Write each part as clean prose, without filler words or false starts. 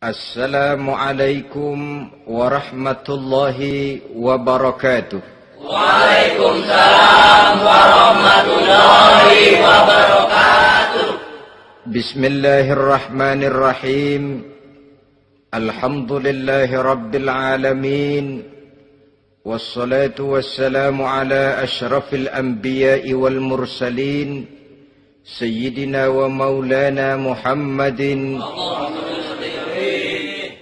Assalamualaikum warahmatullahi wabarakatuh. Waalaikumsalam warahmatullahi wabarakatuh. Bismillahirrahmanirrahim. Alhamdulillahi rabbil alamin. Wassalatu wassalamu ala ashrafil anbiya'i wal mursalin. Sayyidina wa maulana Muhammadin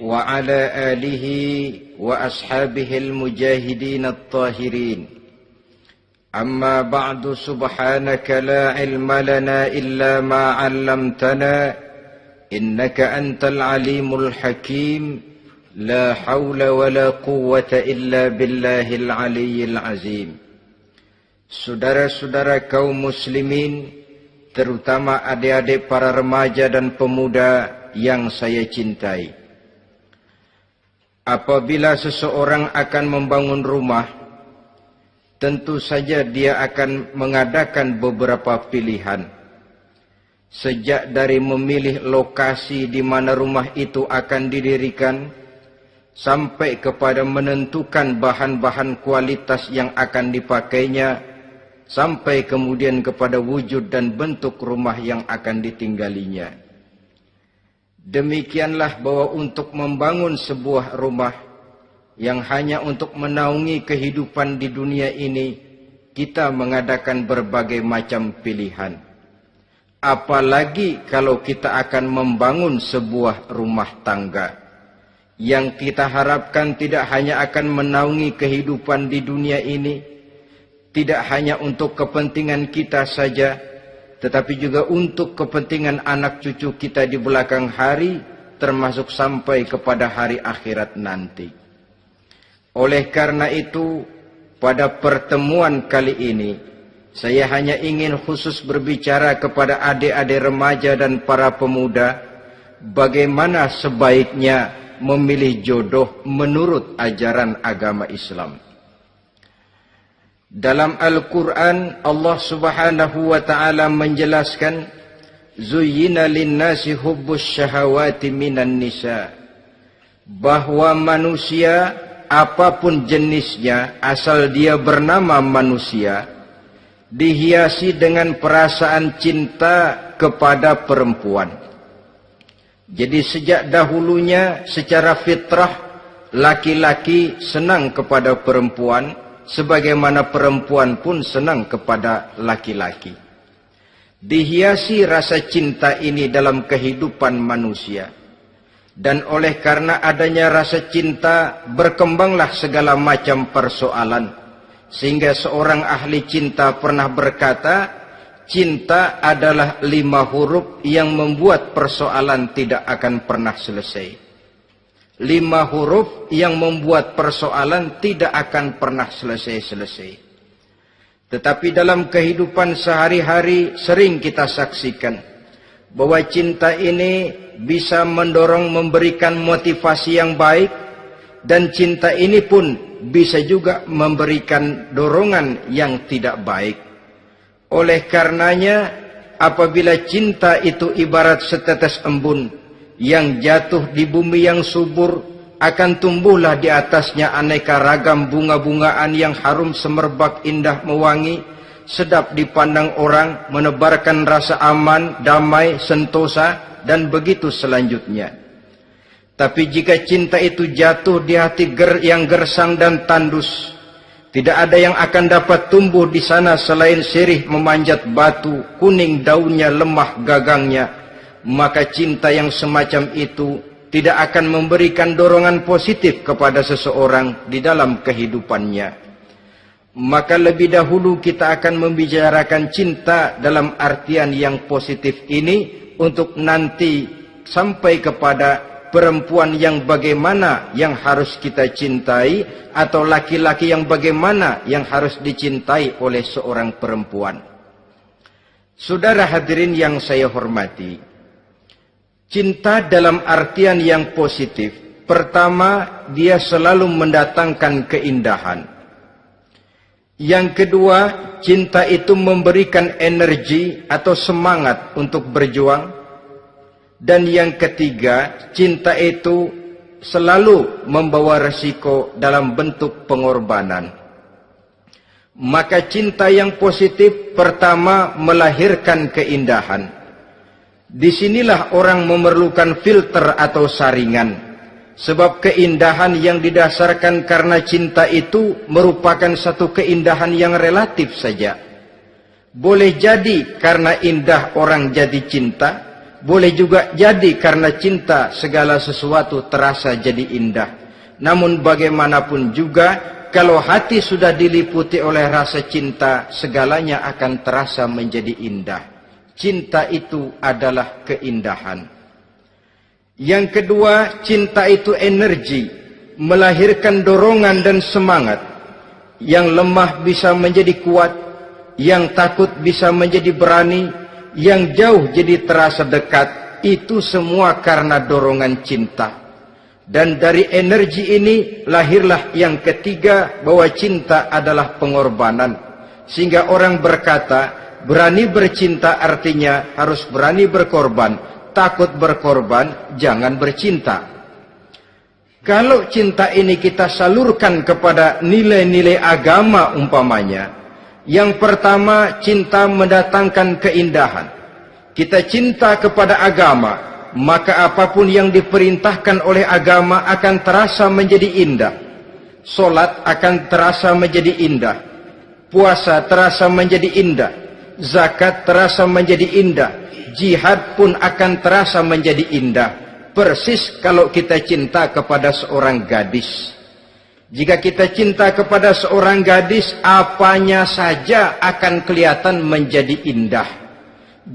wa ala alihi wa ashabihil mujahidin at-tahirin. Amma ba'du, subhanaka la ilma lana illa ma 'allamtana innaka antal alimul hakim. La hawla wa la quwwata illa billahil aliyyil azim. Saudara-saudara kaum muslimin, terutama adik-adik para remaja dan pemuda yang saya cintai. Apabila seseorang akan membangun rumah, tentu saja dia akan mengadakan beberapa pilihan. Sejak dari memilih lokasi di mana rumah itu akan didirikan, sampai kepada menentukan bahan-bahan kualitas yang akan dipakainya, sampai kemudian kepada wujud dan bentuk rumah yang akan ditinggalinya. Demikianlah bahwa untuk membangun sebuah rumah yang hanya untuk menaungi kehidupan di dunia ini, kita mengadakan berbagai macam pilihan. Apalagi kalau kita akan membangun sebuah rumah tangga yang kita harapkan tidak hanya akan menaungi kehidupan di dunia ini, tidak hanya untuk kepentingan kita saja, tetapi juga untuk kepentingan anak cucu kita di belakang hari, termasuk sampai kepada hari akhirat nanti. Oleh karena itu, pada pertemuan kali ini, saya hanya ingin khusus berbicara kepada adik-adik remaja dan para pemuda, bagaimana sebaiknya memilih jodoh menurut ajaran agama Islam. Dalam Al-Quran, Allah subhanahu wa ta'ala menjelaskan, Zuyyina linnasi hubbus syahawati minan nisa. Bahwa manusia, apapun jenisnya, asal dia bernama manusia, dihiasi dengan perasaan cinta kepada perempuan. Jadi sejak dahulunya, secara fitrah, laki-laki senang kepada perempuan, sebagaimana perempuan pun senang kepada laki-laki. Dihiasi rasa cinta ini dalam kehidupan manusia. Dan oleh karena adanya rasa cinta, berkembanglah segala macam persoalan. Sehingga seorang ahli cinta pernah berkata, cinta adalah 5 huruf yang membuat persoalan tidak akan pernah selesai. 5 huruf yang membuat persoalan tidak akan pernah selesai-selesai. Tetapi dalam kehidupan sehari-hari sering kita saksikan bahwa cinta ini bisa mendorong, memberikan motivasi yang baik, dan cinta ini pun bisa juga memberikan dorongan yang tidak baik. Oleh karenanya, apabila cinta itu ibarat setetes embun yang jatuh di bumi yang subur, akan tumbuhlah di atasnya aneka ragam bunga-bungaan yang harum semerbak, indah, mewangi, sedap dipandang orang, menebarkan rasa aman, damai, sentosa, dan begitu selanjutnya. Tapi jika cinta itu jatuh di hati yang gersang dan tandus, tidak ada yang akan dapat tumbuh di sana selain sirih memanjat batu, kuning daunnya, lemah gagangnya. Maka cinta yang semacam itu tidak akan memberikan dorongan positif kepada seseorang di dalam kehidupannya. Maka lebih dahulu kita akan membicarakan cinta dalam artian yang positif ini, untuk nanti sampai kepada perempuan yang bagaimana yang harus kita cintai, atau laki-laki yang bagaimana yang harus dicintai oleh seorang perempuan. Saudara hadirin yang saya hormati, cinta dalam artian yang positif, pertama, dia selalu mendatangkan keindahan. Yang kedua, cinta itu memberikan energi atau semangat untuk berjuang. Dan yang ketiga, cinta itu selalu membawa resiko dalam bentuk pengorbanan. Maka cinta yang positif pertama melahirkan keindahan. Disinilah orang memerlukan filter atau saringan. Sebab keindahan yang didasarkan karena cinta itu merupakan satu keindahan yang relatif saja. Boleh jadi karena indah orang jadi cinta, boleh juga jadi karena cinta segala sesuatu terasa jadi indah. Namun bagaimanapun juga, kalau hati sudah diliputi oleh rasa cinta, segalanya akan terasa menjadi indah. Cinta itu adalah keindahan. Yang kedua, cinta itu energi, melahirkan dorongan dan semangat. Yang lemah bisa menjadi kuat, yang takut bisa menjadi berani, yang jauh jadi terasa dekat. Itu semua karena dorongan cinta. Dan dari energi ini lahirlah yang ketiga, bahwa cinta adalah pengorbanan. Sehingga orang berkata, berani bercinta artinya harus berani berkorban. Takut berkorban, jangan bercinta. Kalau cinta ini kita salurkan kepada nilai-nilai agama umpamanya, yang pertama, cinta mendatangkan keindahan. Kita cinta kepada agama, maka apapun yang diperintahkan oleh agama akan terasa menjadi indah. Solat akan terasa menjadi indah. Puasa terasa menjadi indah. Zakat terasa menjadi indah. Jihad pun akan terasa menjadi indah. Persis kalau kita cinta kepada seorang gadis. Jika kita cinta kepada seorang gadis, apanya saja akan kelihatan menjadi indah.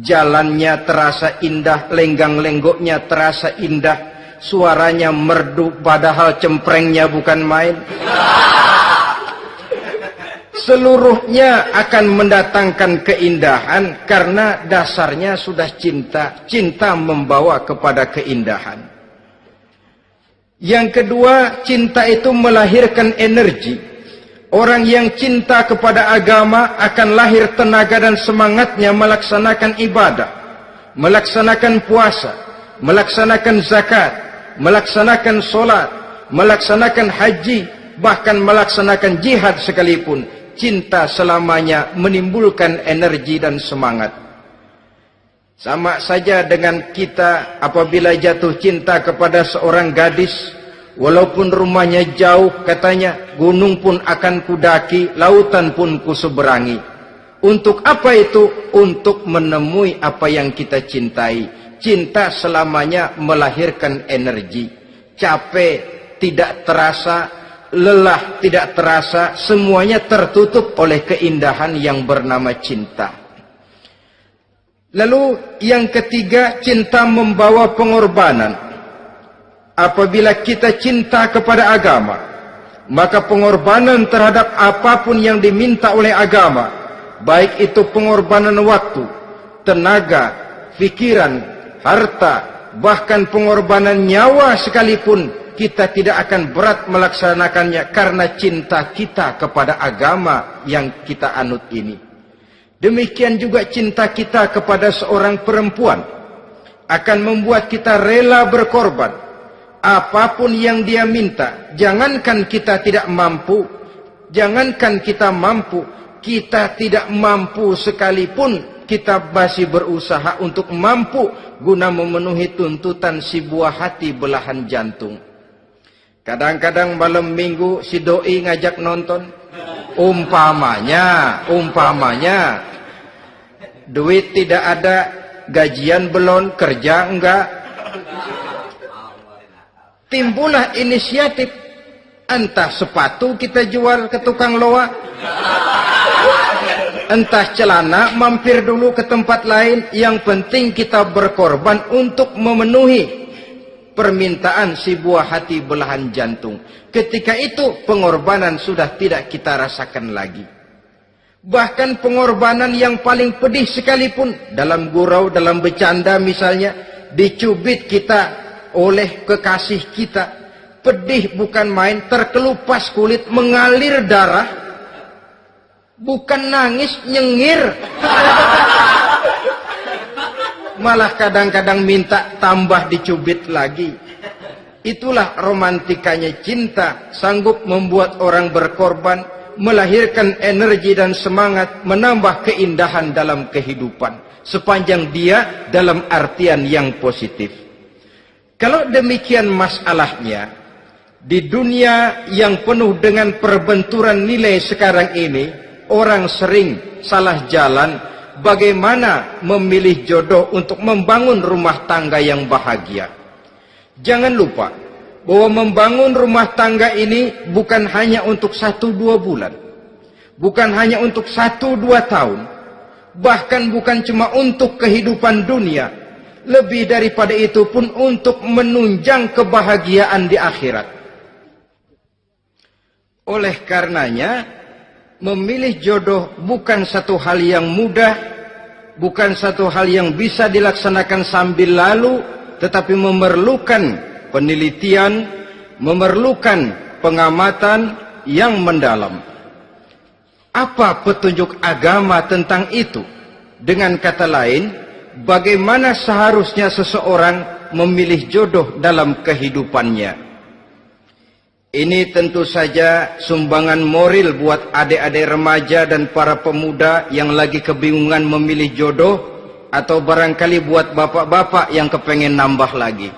Jalannya terasa indah, lenggang-lenggoknya terasa indah, suaranya merdu padahal cemprengnya bukan main. Seluruhnya akan mendatangkan keindahan karena dasarnya sudah cinta. Cinta membawa kepada keindahan. Yang kedua, cinta itu melahirkan energi. Orang yang cinta kepada agama akan lahir tenaga dan semangatnya melaksanakan ibadah, melaksanakan puasa, melaksanakan zakat, melaksanakan solat, melaksanakan haji, bahkan melaksanakan jihad sekalipun. Cinta selamanya menimbulkan energi dan semangat. Sama saja dengan kita apabila jatuh cinta kepada seorang gadis, walaupun rumahnya jauh, katanya, gunung pun akan kudaki, lautan pun kuseberangi. Untuk apa itu? Untuk menemui apa yang kita cintai. Cinta selamanya melahirkan energi. Capek tidak terasa, lelah tidak terasa, semuanya tertutup oleh keindahan yang bernama cinta. Lalu yang ketiga, cinta membawa pengorbanan. Apabila kita cinta kepada agama, maka pengorbanan terhadap apapun yang diminta oleh agama, baik itu pengorbanan waktu, tenaga, pikiran, harta, bahkan pengorbanan nyawa sekalipun, kita tidak akan berat melaksanakannya karena cinta kita kepada agama yang kita anut ini. Demikian juga cinta kita kepada seorang perempuan akan membuat kita rela berkorban. Apapun yang dia minta, jangankan kita tidak mampu, jangankan kita mampu, kita tidak mampu sekalipun, kita masih berusaha untuk mampu guna memenuhi tuntutan si buah hati belahan jantung. Kadang-kadang malam minggu si doi ngajak nonton. Umpamanya, duit tidak ada, gajian belum, kerja enggak. Timbullah inisiatif, entah sepatu kita jual ke tukang loa, entah celana mampir dulu ke tempat lain. Yang penting kita berkorban untuk memenuhi permintaan si buah hati belahan jantung. Ketika itu pengorbanan sudah tidak kita rasakan lagi. Bahkan pengorbanan yang paling pedih sekalipun, dalam gurau, dalam bercanda misalnya, dicubit kita oleh kekasih kita, pedih bukan main, terkelupas kulit, mengalir darah, bukan nangis, nyengir. malah kadang-kadang minta tambah dicubit lagi. Itulah romantikanya cinta, sanggup membuat orang berkorban, melahirkan energi dan semangat, menambah keindahan dalam kehidupan, sepanjang dia dalam artian yang positif. Kalau demikian masalahnya, di dunia yang penuh dengan perbenturan nilai sekarang ini, orang sering salah jalan bagaimana memilih jodoh untuk membangun rumah tangga yang bahagia. Jangan lupa bahwa membangun rumah tangga ini bukan hanya untuk 1-2 bulan, bukan hanya untuk 1-2 tahun, bahkan bukan cuma untuk kehidupan dunia, lebih daripada itu pun untuk menunjang kebahagiaan di akhirat. Oleh karenanya, memilih jodoh bukan satu hal yang mudah, bukan satu hal yang bisa dilaksanakan sambil lalu, tetapi memerlukan penelitian, memerlukan pengamatan yang mendalam. Apa petunjuk agama tentang itu? Dengan kata lain, bagaimana seharusnya seseorang memilih jodoh dalam kehidupannya? Ini tentu saja sumbangan moral buat adik-adik remaja dan para pemuda yang lagi kebingungan memilih jodoh, atau barangkali buat bapak-bapak yang kepengen nambah lagi.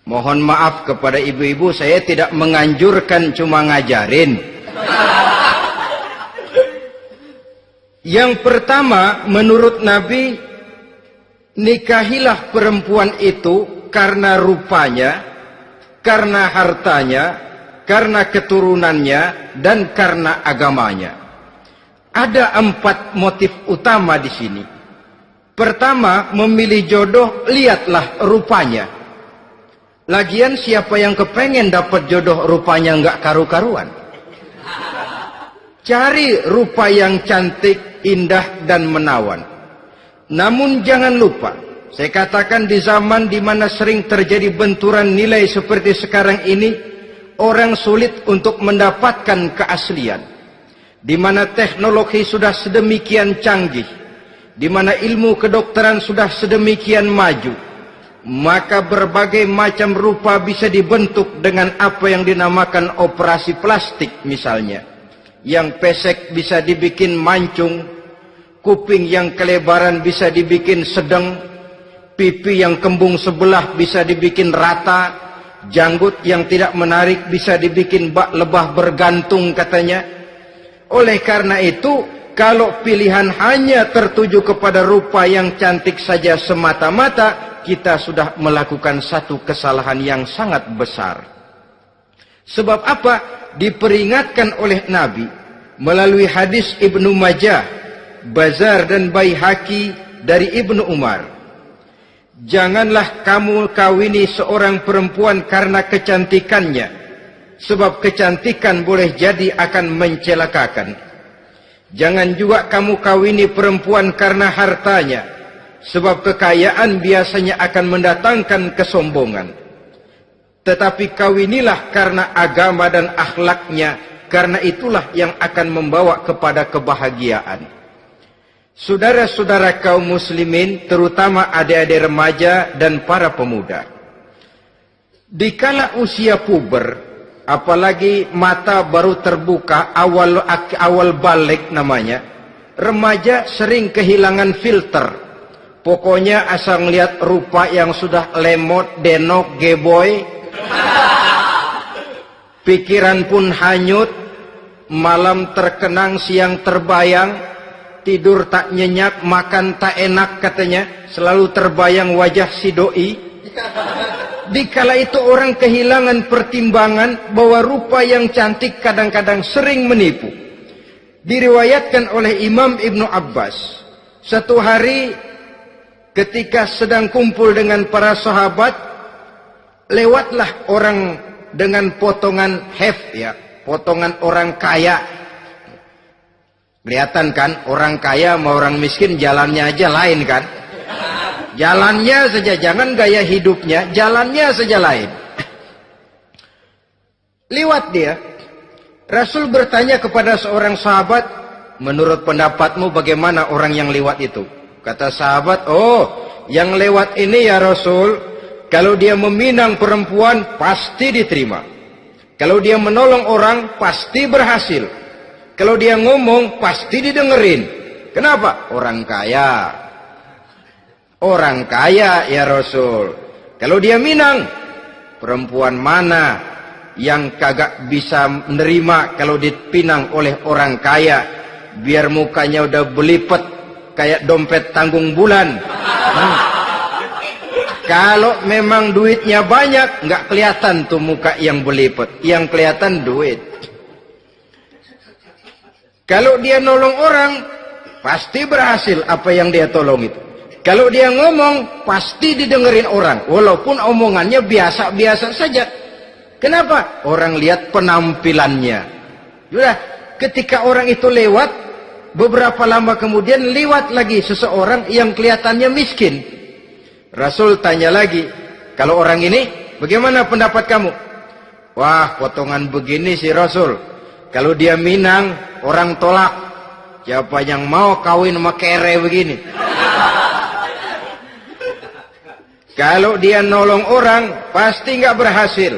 Mohon maaf kepada ibu-ibu, saya tidak menganjurkan, cuma ngajarin. Yang pertama, menurut Nabi, nikahilah perempuan itu karena rupanya, karena hartanya, karena keturunannya, dan karena agamanya. Ada 4 motif utama di sini. Pertama, memilih jodoh, lihatlah rupanya. Lagian siapa yang kepengen dapat jodoh rupanya nggak karu-karuan? Cari rupa yang cantik, indah, dan menawan. Namun jangan lupa, saya katakan di zaman di mana sering terjadi benturan nilai seperti sekarang ini, orang sulit untuk mendapatkan keaslian. Di mana teknologi sudah sedemikian canggih, di mana ilmu kedokteran sudah sedemikian maju, maka berbagai macam rupa bisa dibentuk dengan apa yang dinamakan operasi plastik misalnya. Yang pesek bisa dibikin mancung, kuping yang kelebaran bisa dibikin sedang, pipi yang kembung sebelah bisa dibikin rata, janggut yang tidak menarik bisa dibikin bak lebah bergantung katanya. Oleh karena itu, kalau pilihan hanya tertuju kepada rupa yang cantik saja semata-mata, kita sudah melakukan satu kesalahan yang sangat besar. Sebab apa? Diperingatkan oleh Nabi melalui hadis Ibnu Majah, Bazar dan Baihaqi dari Ibnu Umar. Janganlah kamu kawini seorang perempuan karena kecantikannya, sebab kecantikan boleh jadi akan mencelakakan. Jangan juga kamu kawini perempuan karena hartanya, sebab kekayaan biasanya akan mendatangkan kesombongan. Tetapi kawinilah karena agama dan akhlaknya, karena itulah yang akan membawa kepada kebahagiaan. Saudara-saudara kaum muslimin, terutama adik-adik remaja dan para pemuda, dikala usia puber, apalagi mata baru terbuka, awal balik namanya, remaja sering kehilangan filter. Pokoknya asal ngelihat rupa yang sudah lemot, denok, geboy, pikiran pun hanyut, malam terkenang, siang terbayang, tidur tak nyenyak, makan tak enak katanya, selalu terbayang wajah si doi. Dikala itu orang kehilangan pertimbangan bahwa rupa yang cantik kadang-kadang sering menipu. Diriwayatkan oleh Imam Ibnu Abbas, satu hari ketika sedang kumpul dengan para sahabat, lewatlah orang dengan potongan potongan orang kaya. Kelihatan kan, orang kaya sama orang miskin jalannya aja lain kan? Jalannya saja, jangan gaya hidupnya, jalannya saja lain. Lewat dia, Rasul bertanya kepada seorang sahabat, menurut pendapatmu bagaimana orang yang lewat itu? Kata sahabat, yang lewat ini ya Rasul, kalau dia meminang perempuan pasti diterima. Kalau dia menolong orang pasti berhasil. Kalau dia ngomong pasti didengerin. Kenapa? Orang kaya. Orang kaya ya Rasul. Kalau dia minang, perempuan mana yang kagak bisa menerima kalau dipinang oleh orang kaya, biar mukanya udah belipet kayak dompet tanggung bulan. Kalau memang duitnya banyak, nggak kelihatan tuh muka yang belipet, yang kelihatan duit. Kalau dia nolong orang, pasti berhasil apa yang dia tolong itu. Kalau dia ngomong, pasti didengerin orang, walaupun omongannya biasa-biasa saja. Kenapa? Orang lihat penampilannya. Sudah, ketika orang itu lewat, beberapa lama kemudian lewat lagi seseorang yang kelihatannya miskin. Rasul tanya lagi, kalau orang ini, bagaimana pendapat kamu? Wah, potongan begini sih Rasul. Kalau dia minang, orang tolak. Siapa yang mau kawin sama kere begini? Kalau dia nolong orang, pasti nggak berhasil.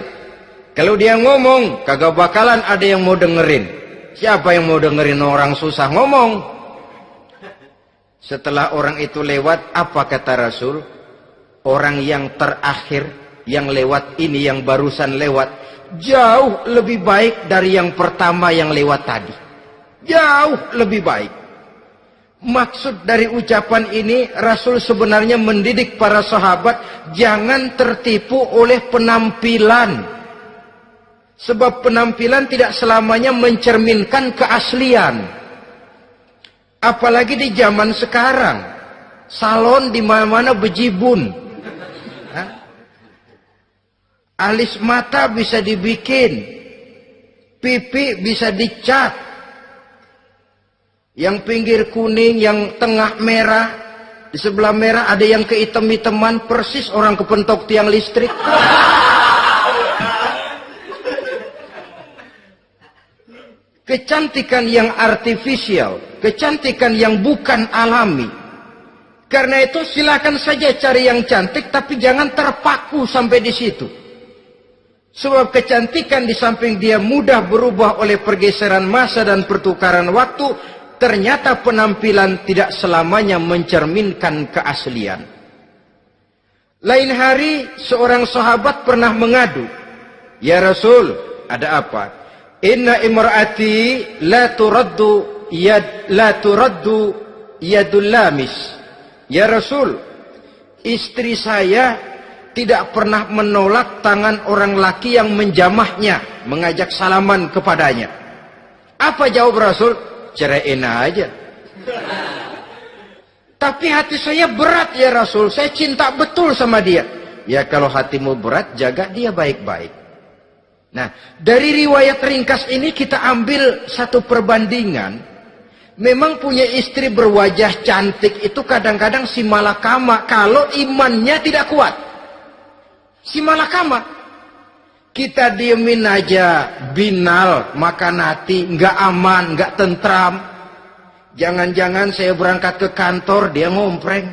Kalau dia ngomong, kagak bakalan ada yang mau dengerin. Siapa yang mau dengerin orang susah ngomong? Setelah orang itu lewat, apa kata Rasul? Orang yang terakhir, yang lewat ini, yang barusan lewat, jauh lebih baik dari yang pertama yang lewat tadi. Jauh lebih baik. Maksud dari ucapan ini, Rasul sebenarnya mendidik para sahabat jangan tertipu oleh penampilan. Sebab penampilan tidak selamanya mencerminkan keaslian. Apalagi di zaman sekarang, salon di mana-mana bejibun. Alis mata bisa dibikin, pipi bisa dicat, yang pinggir kuning, yang tengah merah, di sebelah merah ada yang kehitam-hitaman, persis orang kepentok tiang listrik. Kecantikan yang artifisial, kecantikan yang bukan alami. Karena itu silakan saja cari yang cantik, tapi jangan terpaku sampai di situ. Sebab kecantikan di samping dia mudah berubah oleh pergeseran masa dan pertukaran waktu, ternyata penampilan tidak selamanya mencerminkan keaslian. Lain hari seorang sahabat pernah mengadu, "Ya Rasul, ada apa? Inna imraati la turaddu yadul lamis." Ya Rasul, istri saya tidak pernah menolak tangan orang laki yang menjamahnya, mengajak salaman kepadanya. Apa jawab Rasul? Ceraiin aja. Tapi hati saya berat ya Rasul, saya cinta betul sama dia. Ya kalau hatimu berat, jaga dia baik-baik. Nah, dari riwayat ringkas ini kita ambil satu perbandingan. Memang punya istri berwajah cantik itu kadang-kadang si malakama kalau imannya tidak kuat. Si malakama. Kita diemin aja, binal, makan hati, nggak aman, nggak tentram. Jangan-jangan saya berangkat ke kantor, dia ngompreng.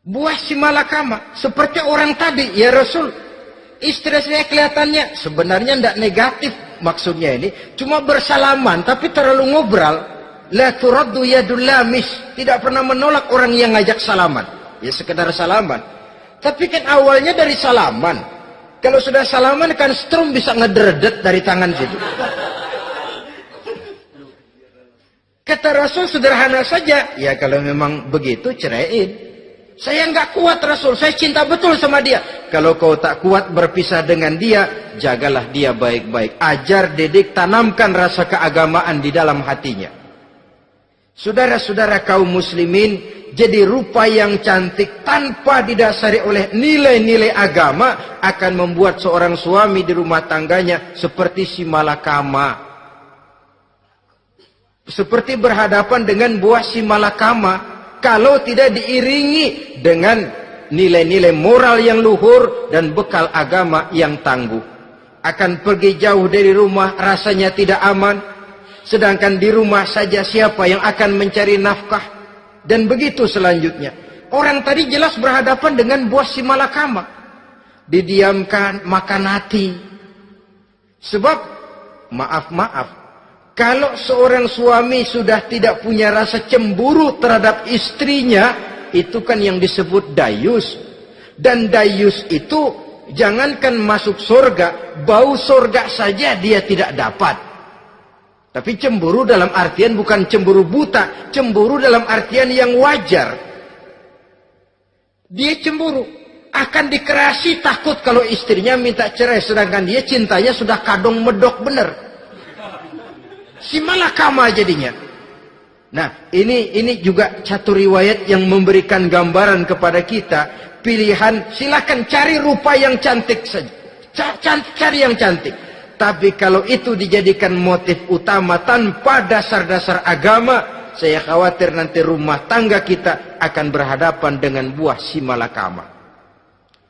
Buah si malakama, seperti orang tadi, ya Rasul, istri saya kelihatannya sebenarnya tidak negatif maksudnya ini, cuma bersalaman, tapi terlalu ngobrol. La turaddu yadul lamis, tidak pernah menolak orang yang ngajak salaman. Ya sekedar salaman. Tapi kan awalnya dari salaman. Kalau sudah salaman kan strum bisa ngederdet dari tangan situ. Kata Rasul sederhana saja, ya kalau memang begitu ceraiin. Saya nggak kuat Rasul, saya cinta betul sama dia. Kalau kau tak kuat berpisah dengan dia, jagalah dia baik-baik. Ajar, didik, tanamkan rasa keagamaan di dalam hatinya. Saudara-saudara kaum muslimin, jadi rupa yang cantik tanpa didasari oleh nilai-nilai agama akan membuat seorang suami di rumah tangganya seperti si malakama. Seperti berhadapan dengan buah si malakama. Kalau tidak diiringi dengan nilai-nilai moral yang luhur dan bekal agama yang tangguh. akan pergi jauh dari rumah rasanya tidak aman, sedangkan di rumah saja siapa yang akan mencari nafkah, dan begitu selanjutnya. Orang tadi jelas berhadapan dengan buah si malakama, didiamkan makan hati. Sebab maaf, kalau seorang suami sudah tidak punya rasa cemburu terhadap istrinya, itu kan yang disebut dayus. Dan dayus itu jangankan masuk surga, bau surga saja dia tidak dapat. Tapi cemburu dalam artian bukan cemburu buta, cemburu dalam artian yang wajar. Dia cemburu, akan dikerasi takut kalau istrinya minta cerai, sedangkan dia cintanya sudah kadung medok bener. Si malakama jadinya. Nah, ini juga satu riwayat yang memberikan gambaran kepada kita. Pilihan, silakan cari rupa yang cantik saja. Cari yang cantik. Tapi kalau itu dijadikan motif utama tanpa dasar-dasar agama, saya khawatir nanti rumah tangga kita akan berhadapan dengan buah si malakama.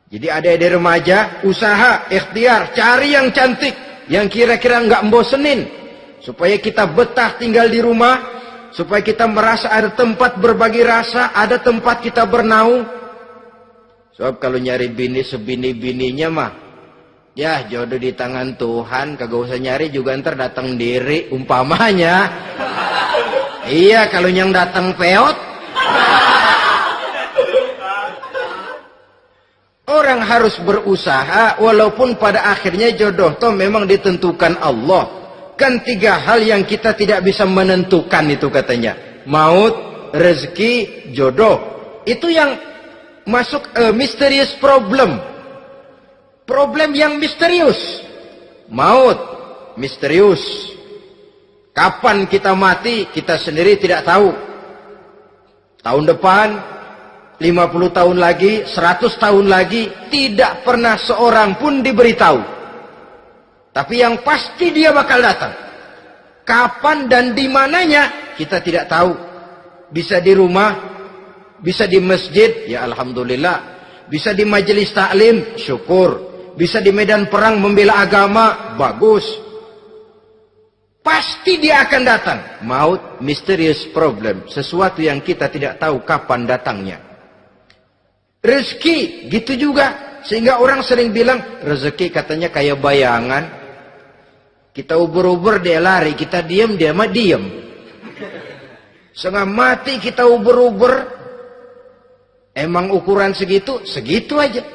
Jadi adik-adik remaja, usaha, ikhtiar, cari yang cantik, yang kira-kira nggak membosenin. Supaya kita betah tinggal di rumah, supaya kita merasa ada tempat berbagi rasa, ada tempat kita bernaung. Sebab kalau nyari bini sebini-bininya mah, ya jodoh di tangan Tuhan, kagak usah nyari juga ntar datang diri umpamanya. Iya, kalau yang datang peot. Orang harus berusaha, walaupun pada akhirnya jodoh toh memang ditentukan Allah. Kan 3 hal yang kita tidak bisa menentukan itu katanya. Maut, rezeki, jodoh. Itu yang masuk mysterious problem. Problem yang misterius. Maut, misterius. Kapan kita mati, kita sendiri tidak tahu. Tahun depan, 50 tahun lagi, 100 tahun lagi, tidak pernah seorang pun diberitahu. Tapi yang pasti dia bakal datang. Kapan dan di mananya kita tidak tahu. Bisa di rumah, bisa di masjid, ya alhamdulillah. Bisa di majelis taklim, syukur. Bisa di medan perang membela agama, bagus. Pasti dia akan datang. Maut, mysterious problem. Sesuatu yang kita tidak tahu kapan datangnya. Rezeki, gitu juga. Sehingga orang sering bilang, rezeki katanya kayak bayangan. Kita ubur-ubur dia lari, kita diam dia mah diam. Setengah mati kita ubur-ubur. Emang ukuran segitu, segitu aja.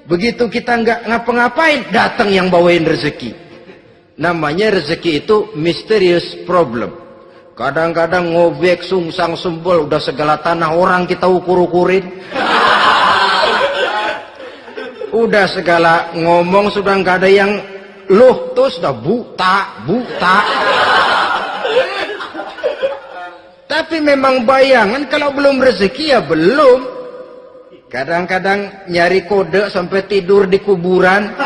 Begitu kita nggak ngapa-ngapain, datang yang bawain rezeki. Namanya rezeki itu mysterious problem. Kadang-kadang ngobek, sungsang, sembol, udah segala tanah orang kita ukur-ukurin. Udah segala ngomong sudah nggak ada yang loh, tuh sudah buta. Tapi memang bayangan, kalau belum rezeki ya belum. Kadang-kadang nyari kode sampai tidur di kuburan.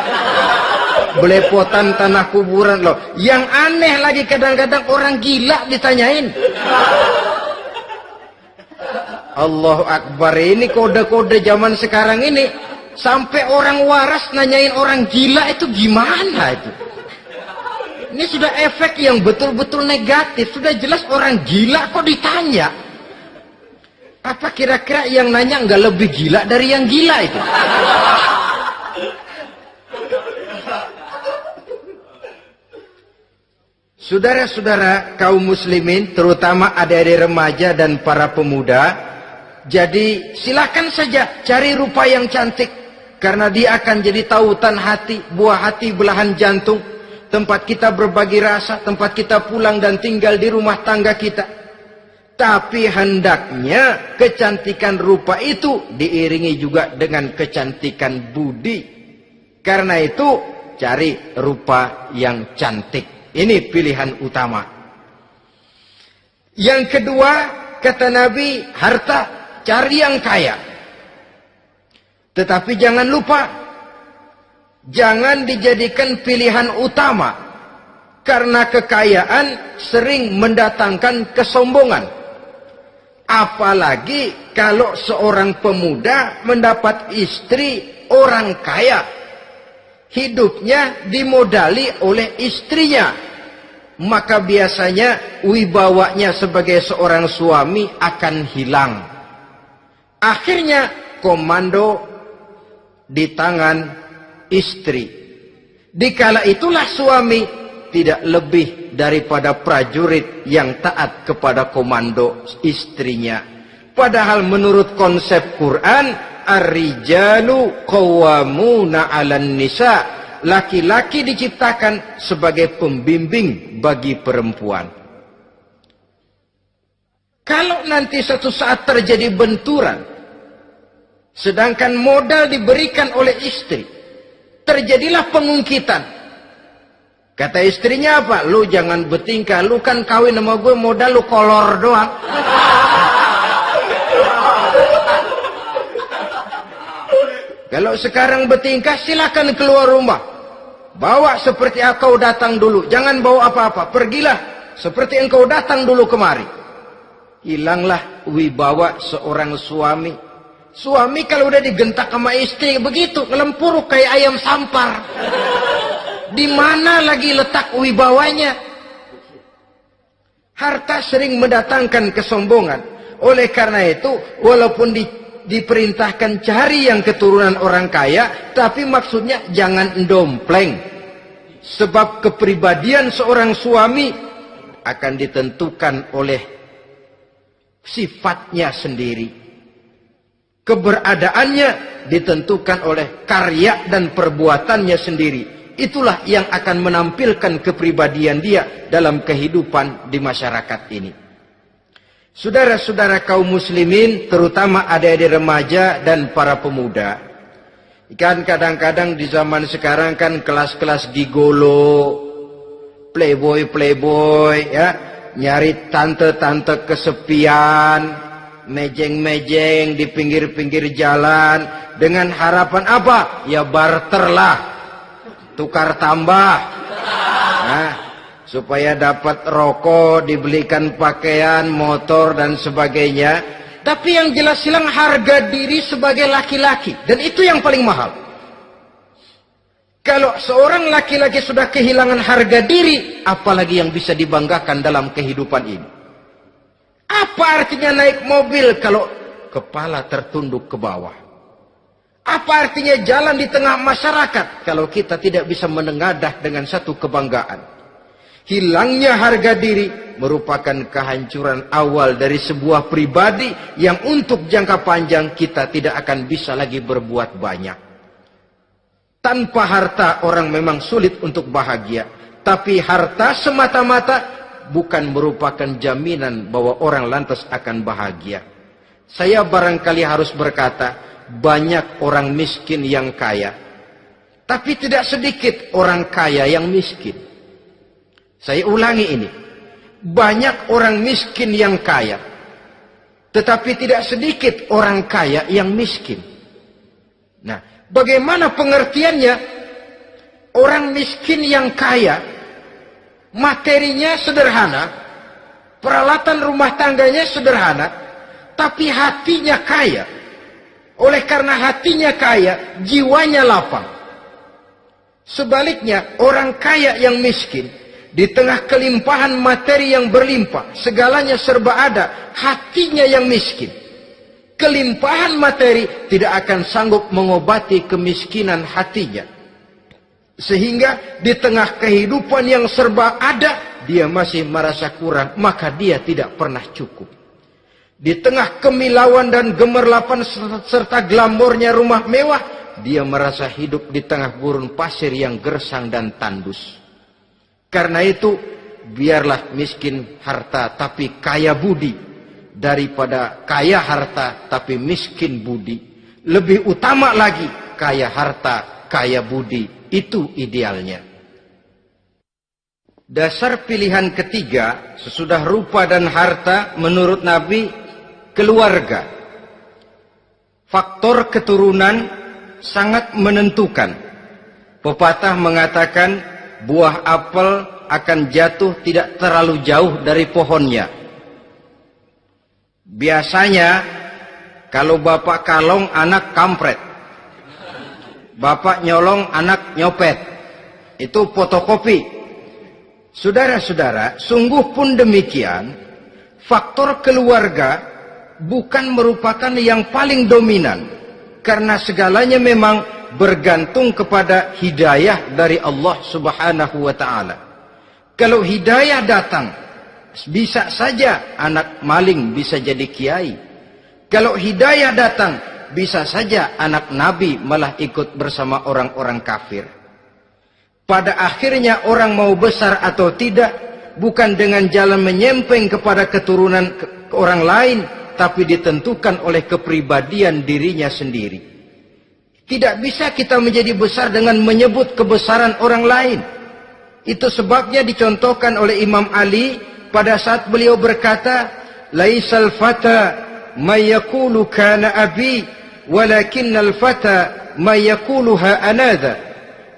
Belepotan tanah kuburan loh. Yang aneh lagi kadang-kadang orang gila ditanyain. Allahu Akbar, ini kode-kode zaman sekarang ini. Sampai orang waras nanyain orang gila, itu gimana itu? Ini sudah efek yang betul-betul negatif. Sudah jelas orang gila kok ditanya. Apa kira-kira yang nanya nggak lebih gila dari yang gila itu? Saudara-saudara kaum muslimin, terutama adik-adik remaja dan para pemuda, jadi silakan saja cari rupa yang cantik. Karena dia akan jadi tautan hati, buah hati belahan jantung. Tempat kita berbagi rasa, tempat kita pulang dan tinggal di rumah tangga kita. Tapi hendaknya kecantikan rupa itu diiringi juga dengan kecantikan budi. Karena itu cari rupa yang cantik. Ini pilihan utama. Yang kedua, kata Nabi, harta, cari yang kaya. Tetapi jangan lupa, jangan dijadikan pilihan utama. Karena kekayaan sering mendatangkan kesombongan. Apalagi kalau seorang pemuda mendapat istri orang kaya. hidupnya dimodali oleh istrinya, maka biasanya wibawanya sebagai seorang suami akan hilang. Akhirnya komando di tangan istri. Dikala itulah suami tidak lebih daripada prajurit yang taat kepada komando istrinya. Padahal menurut konsep Quran, ar-rijalu qawwamuna 'alan nisa, laki-laki diciptakan sebagai pembimbing bagi perempuan. Kalau nanti suatu saat terjadi benturan, sedangkan modal diberikan oleh istri, terjadilah pengungkitan. Kata istrinya apa? Lu jangan bertingkah, lu kan kawin sama gue, modal lu kolor doang. Kalau sekarang bertingkah, silakan keluar rumah. Bawa seperti engkau datang dulu. Jangan bawa apa-apa. Pergilah seperti engkau datang dulu kemari. Hilanglah wibawa seorang suami. Suami kalau udah digentak sama istri begitu, ngelempuruk kayak ayam sampar. Di mana lagi letak wibawanya? Harta sering mendatangkan kesombongan. Oleh karena itu, walaupun diperintahkan cari yang keturunan orang kaya, tapi maksudnya jangan dompleng. Sebab kepribadian seorang suami akan ditentukan oleh sifatnya sendiri. Keberadaannya ditentukan oleh karya dan perbuatannya sendiri. Itulah yang akan menampilkan kepribadian dia dalam kehidupan di masyarakat ini. Saudara-saudara kaum muslimin, terutama adik-adik remaja dan para pemuda, kan kadang-kadang di zaman sekarang kan kelas-kelas gigolo, playboy ya, nyari tante-tante kesepian, mejeng-mejeng di pinggir-pinggir jalan dengan harapan apa? Ya barter lah, tukar tambah. Nah, supaya dapat rokok, dibelikan pakaian, motor, dan sebagainya. Tapi yang jelas hilang harga diri sebagai laki-laki. Dan itu yang paling mahal. Kalau seorang laki-laki sudah kehilangan harga diri, apalagi yang bisa dibanggakan dalam kehidupan ini? Apa artinya naik mobil kalau kepala tertunduk ke bawah? Apa artinya jalan di tengah masyarakat kalau kita tidak bisa menengadah dengan satu kebanggaan? Hilangnya harga diri merupakan kehancuran awal dari sebuah pribadi yang untuk jangka panjang kita tidak akan bisa lagi berbuat banyak. Tanpa harta orang memang sulit untuk bahagia. Tapi harta semata-mata bukan merupakan jaminan bahwa orang lantas akan bahagia. Saya barangkali harus berkata, banyak orang miskin yang kaya. Tapi tidak sedikit orang kaya yang miskin. Saya ulangi ini. Banyak orang miskin yang kaya. Tetapi tidak sedikit orang kaya yang miskin. Nah, bagaimana pengertiannya? Orang miskin yang kaya, materinya sederhana, peralatan rumah tangganya sederhana, tapi hatinya kaya. Oleh karena hatinya kaya, jiwanya lapang. Sebaliknya, orang kaya yang miskin, di tengah kelimpahan materi yang berlimpah, segalanya serba ada, hatinya yang miskin. Kelimpahan materi tidak akan sanggup mengobati kemiskinan hatinya. Sehingga di tengah kehidupan yang serba ada, dia masih merasa kurang, maka dia tidak pernah cukup. Di tengah kemilauan dan gemerlapan serta glamornya rumah mewah, dia merasa hidup di tengah gurun pasir yang gersang dan tandus. Karena itu, biarlah miskin harta tapi kaya budi, daripada kaya harta tapi miskin budi. Lebih utama lagi, kaya harta, kaya budi. Itu idealnya. Dasar pilihan ketiga, sesudah rupa dan harta, menurut Nabi, keluarga. Faktor keturunan sangat menentukan. Pepatah mengatakan, buah apel akan jatuh tidak terlalu jauh dari pohonnya. Biasanya kalau bapak kalong, anak kampret. Bapak nyolong, anak nyopet. Itu fotokopi. Saudara-saudara, sungguh pun demikian, faktor keluarga bukan merupakan yang paling dominan. Karena segalanya memang bergantung kepada hidayah dari Allah Subhanahu wa ta'ala. Kalau hidayah datang, bisa saja anak maling bisa jadi kiai. Kalau hidayah datang, bisa saja anak Nabi malah ikut bersama orang-orang kafir. Pada akhirnya orang mau besar atau tidak, bukan dengan jalan menyempeng kepada keturunan orang lain, tapi ditentukan oleh kepribadian dirinya sendiri. Tidak bisa kita menjadi besar dengan menyebut kebesaran orang lain. Itu sebabnya dicontohkan oleh Imam Ali pada saat beliau berkata, laisal fata may yaqulu kana abi walakinnal fata may yaquluha anadha.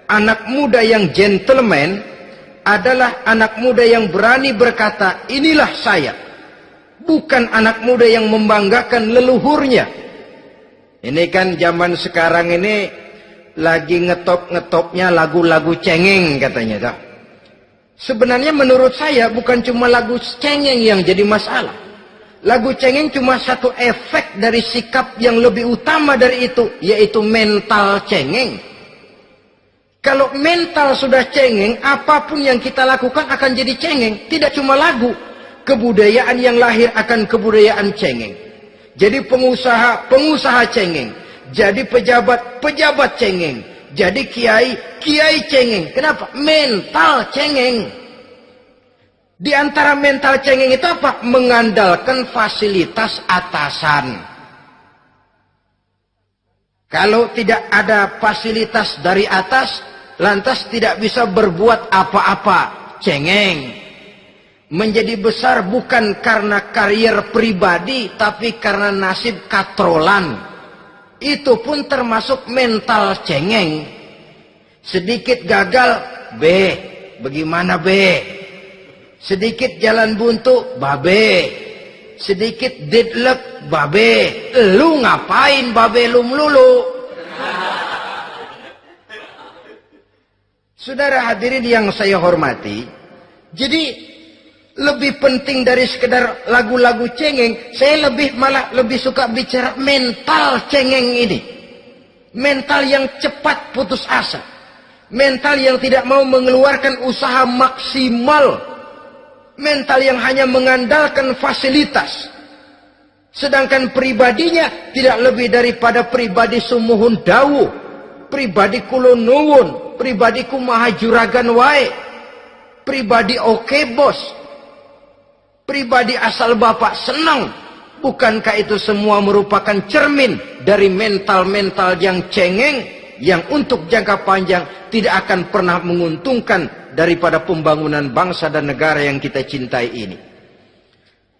Anak muda yang gentleman adalah anak muda yang berani berkata, inilah saya. Bukan anak muda yang membanggakan leluhurnya. Ini kan zaman sekarang ini lagi ngetop-ngetopnya lagu-lagu cengeng katanya. Tak? Sebenarnya menurut saya bukan cuma lagu cengeng yang jadi masalah. Lagu cengeng cuma satu efek dari sikap yang lebih utama dari itu, yaitu mental cengeng. Kalau mental sudah cengeng, apapun yang kita lakukan akan jadi cengeng. Tidak cuma lagu, kebudayaan yang lahir akan kebudayaan cengeng. Jadi pengusaha cengeng. Jadi pejabat cengeng. Jadi kiai cengeng. Kenapa? Mental cengeng. Di antara mental cengeng itu apa? Mengandalkan fasilitas atasan. Kalau tidak ada fasilitas dari atas, lantas tidak bisa berbuat apa-apa. Cengeng. Menjadi besar bukan karena karier pribadi, tapi karena nasib katrolan. Itu pun termasuk mental cengeng. Sedikit gagal, bagaimana sedikit jalan buntu, sedikit deadlock, lu ngapain lu melulu? Saudara hadirin yang saya hormati, jadi lebih penting dari sekedar lagu-lagu cengeng, saya malah lebih suka bicara mental cengeng ini. Mental yang cepat putus asa. Mental yang tidak mau mengeluarkan usaha maksimal. Mental yang hanya mengandalkan fasilitas. Sedangkan pribadinya tidak lebih daripada pribadi sumuhun dawuh. Pribadi kulo nuwun. Pribadiku maha juragan wae. Pribadi oke bos. Pribadi asal bapak senang. Bukankah itu semua merupakan cermin dari mental-mental yang cengeng, yang untuk jangka panjang tidak akan pernah menguntungkan daripada pembangunan bangsa dan negara yang kita cintai ini.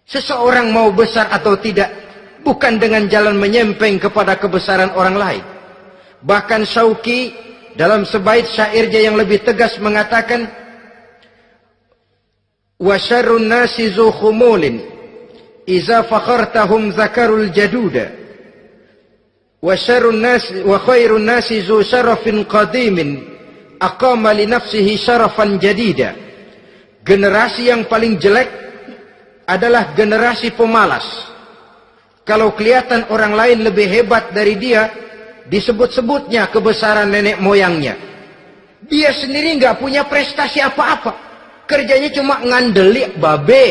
Seseorang mau besar atau tidak, bukan dengan jalan menyempeng kepada kebesaran orang lain. Bahkan Syauqi dalam sebaik syairnya yang lebih tegas mengatakan, wa syarrun nasi zu khumulin iza fakhartahum zakarul jaduda wa syarrun nasi wa khairun nasi zu syarafin qadimin aqama li nafsihi syarafan jadida. Generasi yang paling jelek adalah generasi pemalas. Kalau kelihatan orang lain lebih hebat dari dia, disebut-sebutnya kebesaran nenek moyangnya. Dia sendiri nggak punya prestasi apa-apa. Kerjanya cuma ngandeli babe.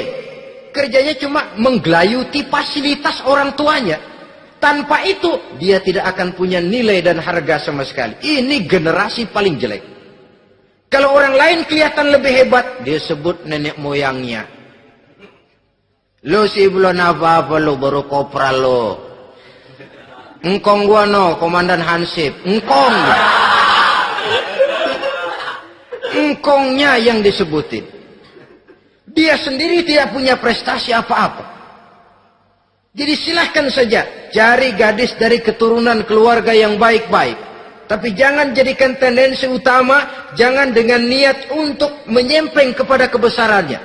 Kerjanya cuma menggelayuti fasilitas orang tuanya. Tanpa itu, dia tidak akan punya nilai dan harga sama sekali. Ini generasi paling jelek. Kalau orang lain kelihatan lebih hebat, dia sebut nenek moyangnya. Lo sih belum apa-apa lo, baru kopral lo. Engkong gua no, komandan Hansip. Engkongnya yang disebutin. Dia sendiri tidak punya prestasi apa-apa. Jadi silahkan saja cari gadis dari keturunan keluarga yang baik-baik. Tapi jangan jadikan tendensi utama, jangan dengan niat untuk menyempeng kepada kebesarannya.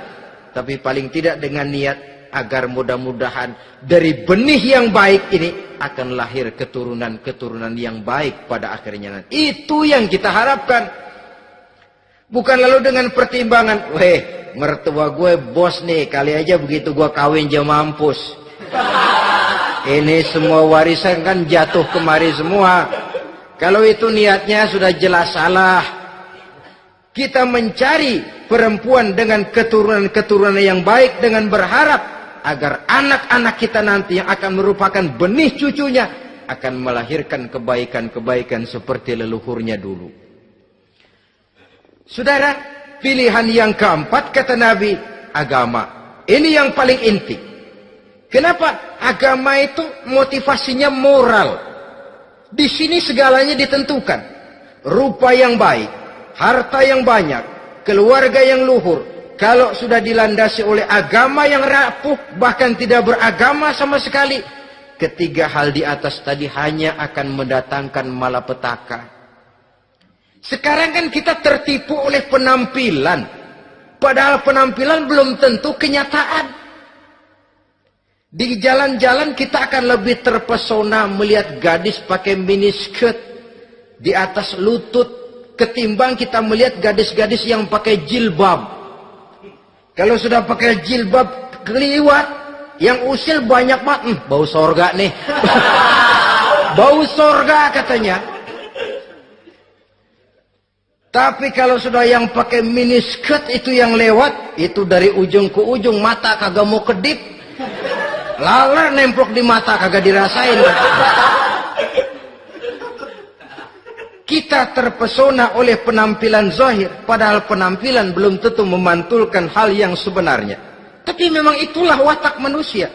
Tapi paling tidak dengan niat agar mudah-mudahan dari benih yang baik ini akan lahir keturunan-keturunan yang baik pada akhirnya nanti. Itu yang kita harapkan. Bukan lalu dengan pertimbangan, weh, mertua gue bos nih, kali aja begitu gue kawin dia mampus. Ini semua warisan kan jatuh kemari semua. Kalau itu niatnya sudah jelas salah. Kita mencari perempuan dengan keturunan-keturunan yang baik dengan berharap agar anak-anak kita nanti yang akan merupakan benih cucunya akan melahirkan kebaikan-kebaikan seperti leluhurnya dulu. Saudara, pilihan yang keempat kata Nabi, agama. Ini yang paling inti. Kenapa? Agama itu motivasinya moral. Di sini segalanya ditentukan. Rupa yang baik, harta yang banyak, keluarga yang luhur. Kalau sudah dilandasi oleh agama yang rapuh, bahkan tidak beragama sama sekali, ketiga hal di atas tadi hanya akan mendatangkan malapetaka. Sekarang kan kita tertipu oleh penampilan. Padahal penampilan belum tentu kenyataan. Di jalan-jalan kita akan lebih terpesona melihat gadis pakai miniskirt di atas lutut ketimbang kita melihat gadis-gadis yang pakai jilbab. Kalau sudah pakai jilbab keliwat, yang usil banyak banget, bau sorga nih. Bau sorga katanya. Tapi kalau sudah yang pakai miniskirt itu yang lewat, itu dari ujung ke ujung mata kagak mau kedip. Laler nemplok di mata kagak dirasain. Kita terpesona oleh penampilan zahir, padahal penampilan belum tentu memantulkan hal yang sebenarnya. Tapi memang itulah watak manusia.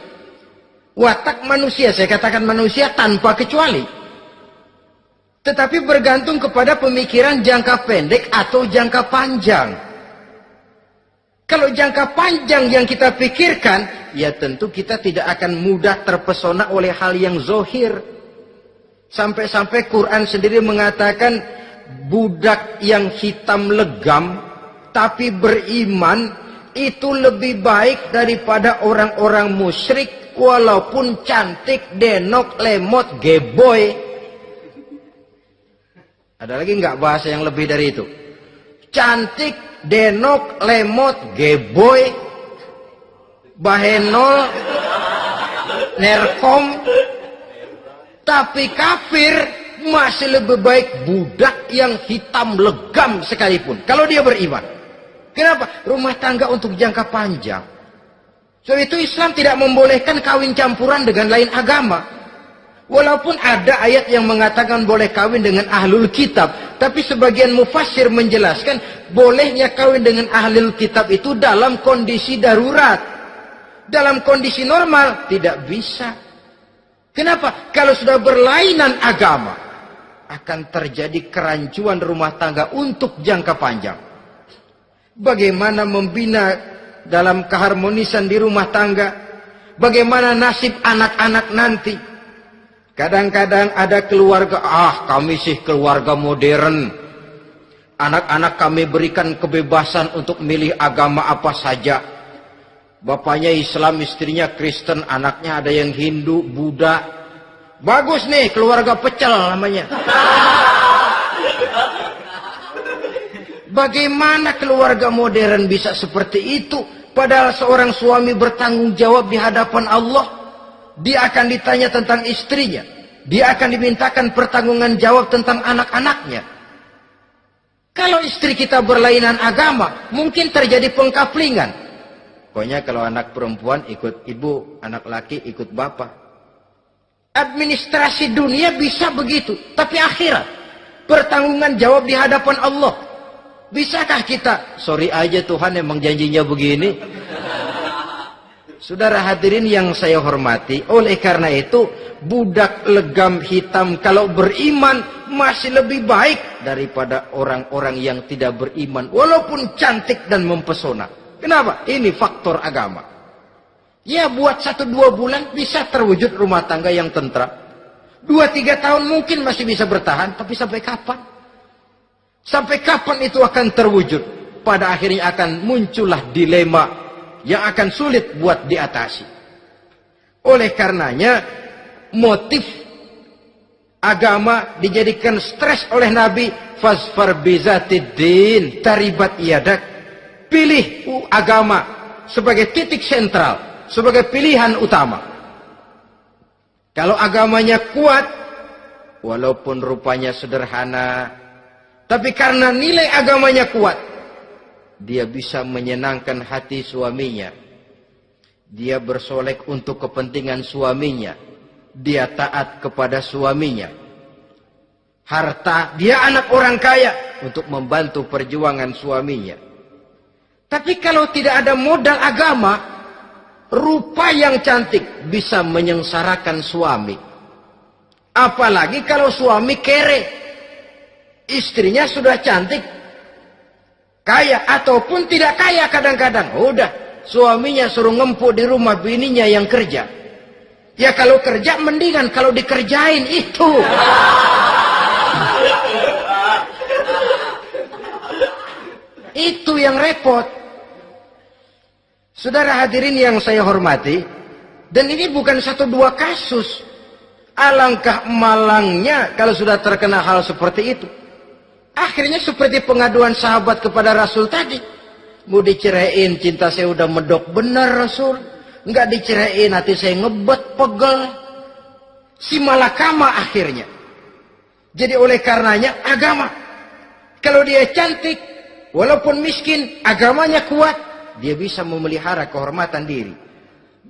Watak manusia, saya katakan manusia tanpa kecuali. Tetapi bergantung kepada pemikiran jangka pendek atau jangka panjang. Kalau jangka panjang yang kita pikirkan, ya tentu kita tidak akan mudah terpesona oleh hal yang zahir. Sampai-sampai Quran sendiri mengatakan budak yang hitam legam tapi beriman itu lebih baik daripada orang-orang musyrik walaupun cantik, denok, lemot, geboy. Ada lagi nggak bahasa yang lebih dari itu? Cantik, denok, lemot, geboy, bahenol, nerkom. Tapi kafir masih lebih baik budak yang hitam legam sekalipun. Kalau dia beriman. Kenapa? Rumah tangga untuk jangka panjang. So itu Islam tidak membolehkan kawin campuran dengan lain agama. Walaupun ada ayat yang mengatakan boleh kawin dengan ahlul kitab. Tapi sebagian mufassir menjelaskan bolehnya kawin dengan ahlul kitab itu dalam kondisi darurat. Dalam kondisi normal tidak bisa. Kenapa? Kalau sudah berlainan agama, akan terjadi kerancuan rumah tangga untuk jangka panjang. Bagaimana membina dalam keharmonisan di rumah tangga? Bagaimana nasib anak-anak nanti? Kadang-kadang ada keluarga, kami sih keluarga modern. Anak-anak kami berikan kebebasan untuk milih agama apa saja. Bapaknya Islam, istrinya Kristen, anaknya ada yang Hindu, Buddha. Bagus nih, keluarga pecel namanya. Bagaimana keluarga modern bisa seperti itu? Padahal seorang suami bertanggung jawab di hadapan Allah. Dia akan ditanya tentang istrinya. Dia akan dimintakan pertanggungan jawab tentang anak-anaknya. Kalau istri kita berlainan agama, mungkin terjadi pengkaplingan. Pokoknya kalau anak perempuan ikut ibu, anak laki ikut bapak. Administrasi dunia bisa begitu. Tapi akhirat, pertanggungan jawab di hadapan Allah. Bisakah kita? Sorry aja Tuhan emang janjinya begini. Saudara hadirin yang saya hormati, oleh karena itu budak legam hitam kalau beriman masih lebih baik daripada orang-orang yang tidak beriman walaupun cantik dan mempesona. Kenapa? Ini faktor agama. Ya buat 1-2 bulan bisa terwujud rumah tangga yang tentram. 2-3 tahun mungkin masih bisa bertahan. Tapi sampai kapan? Sampai kapan itu akan terwujud? Pada akhirnya akan muncullah dilema yang akan sulit buat diatasi. Oleh karenanya motif agama dijadikan stres oleh Nabi. Fasfar bizatiddin taribat yadak. Pilih agama sebagai titik sentral, sebagai pilihan utama. Kalau agamanya kuat, walaupun rupanya sederhana, tapi karena nilai agamanya kuat, dia bisa menyenangkan hati suaminya. Dia bersolek untuk kepentingan suaminya. Dia taat kepada suaminya. Harta, dia anak orang kaya untuk membantu perjuangan suaminya. Tapi kalau tidak ada modal agama, rupa yang cantik bisa menyengsarakan suami. Apalagi kalau suami kere. Istrinya sudah cantik, kaya ataupun tidak kaya kadang-kadang. Udah, suaminya suruh ngempuk di rumah, bininya yang kerja. Ya kalau kerja mendingan kalau dikerjain itu. Itu yang repot. Saudara hadirin yang saya hormati, dan ini bukan satu dua kasus. Alangkah malangnya kalau sudah terkena hal seperti itu. Akhirnya seperti pengaduan sahabat kepada Rasul tadi. Mau diceraiin, cinta saya udah medok benar Rasul. Enggak diceraiin, hati saya ngebet, pegel. Si malakama akhirnya. Jadi oleh karenanya agama. Kalau dia cantik, walaupun miskin, agamanya kuat, dia bisa memelihara kehormatan diri.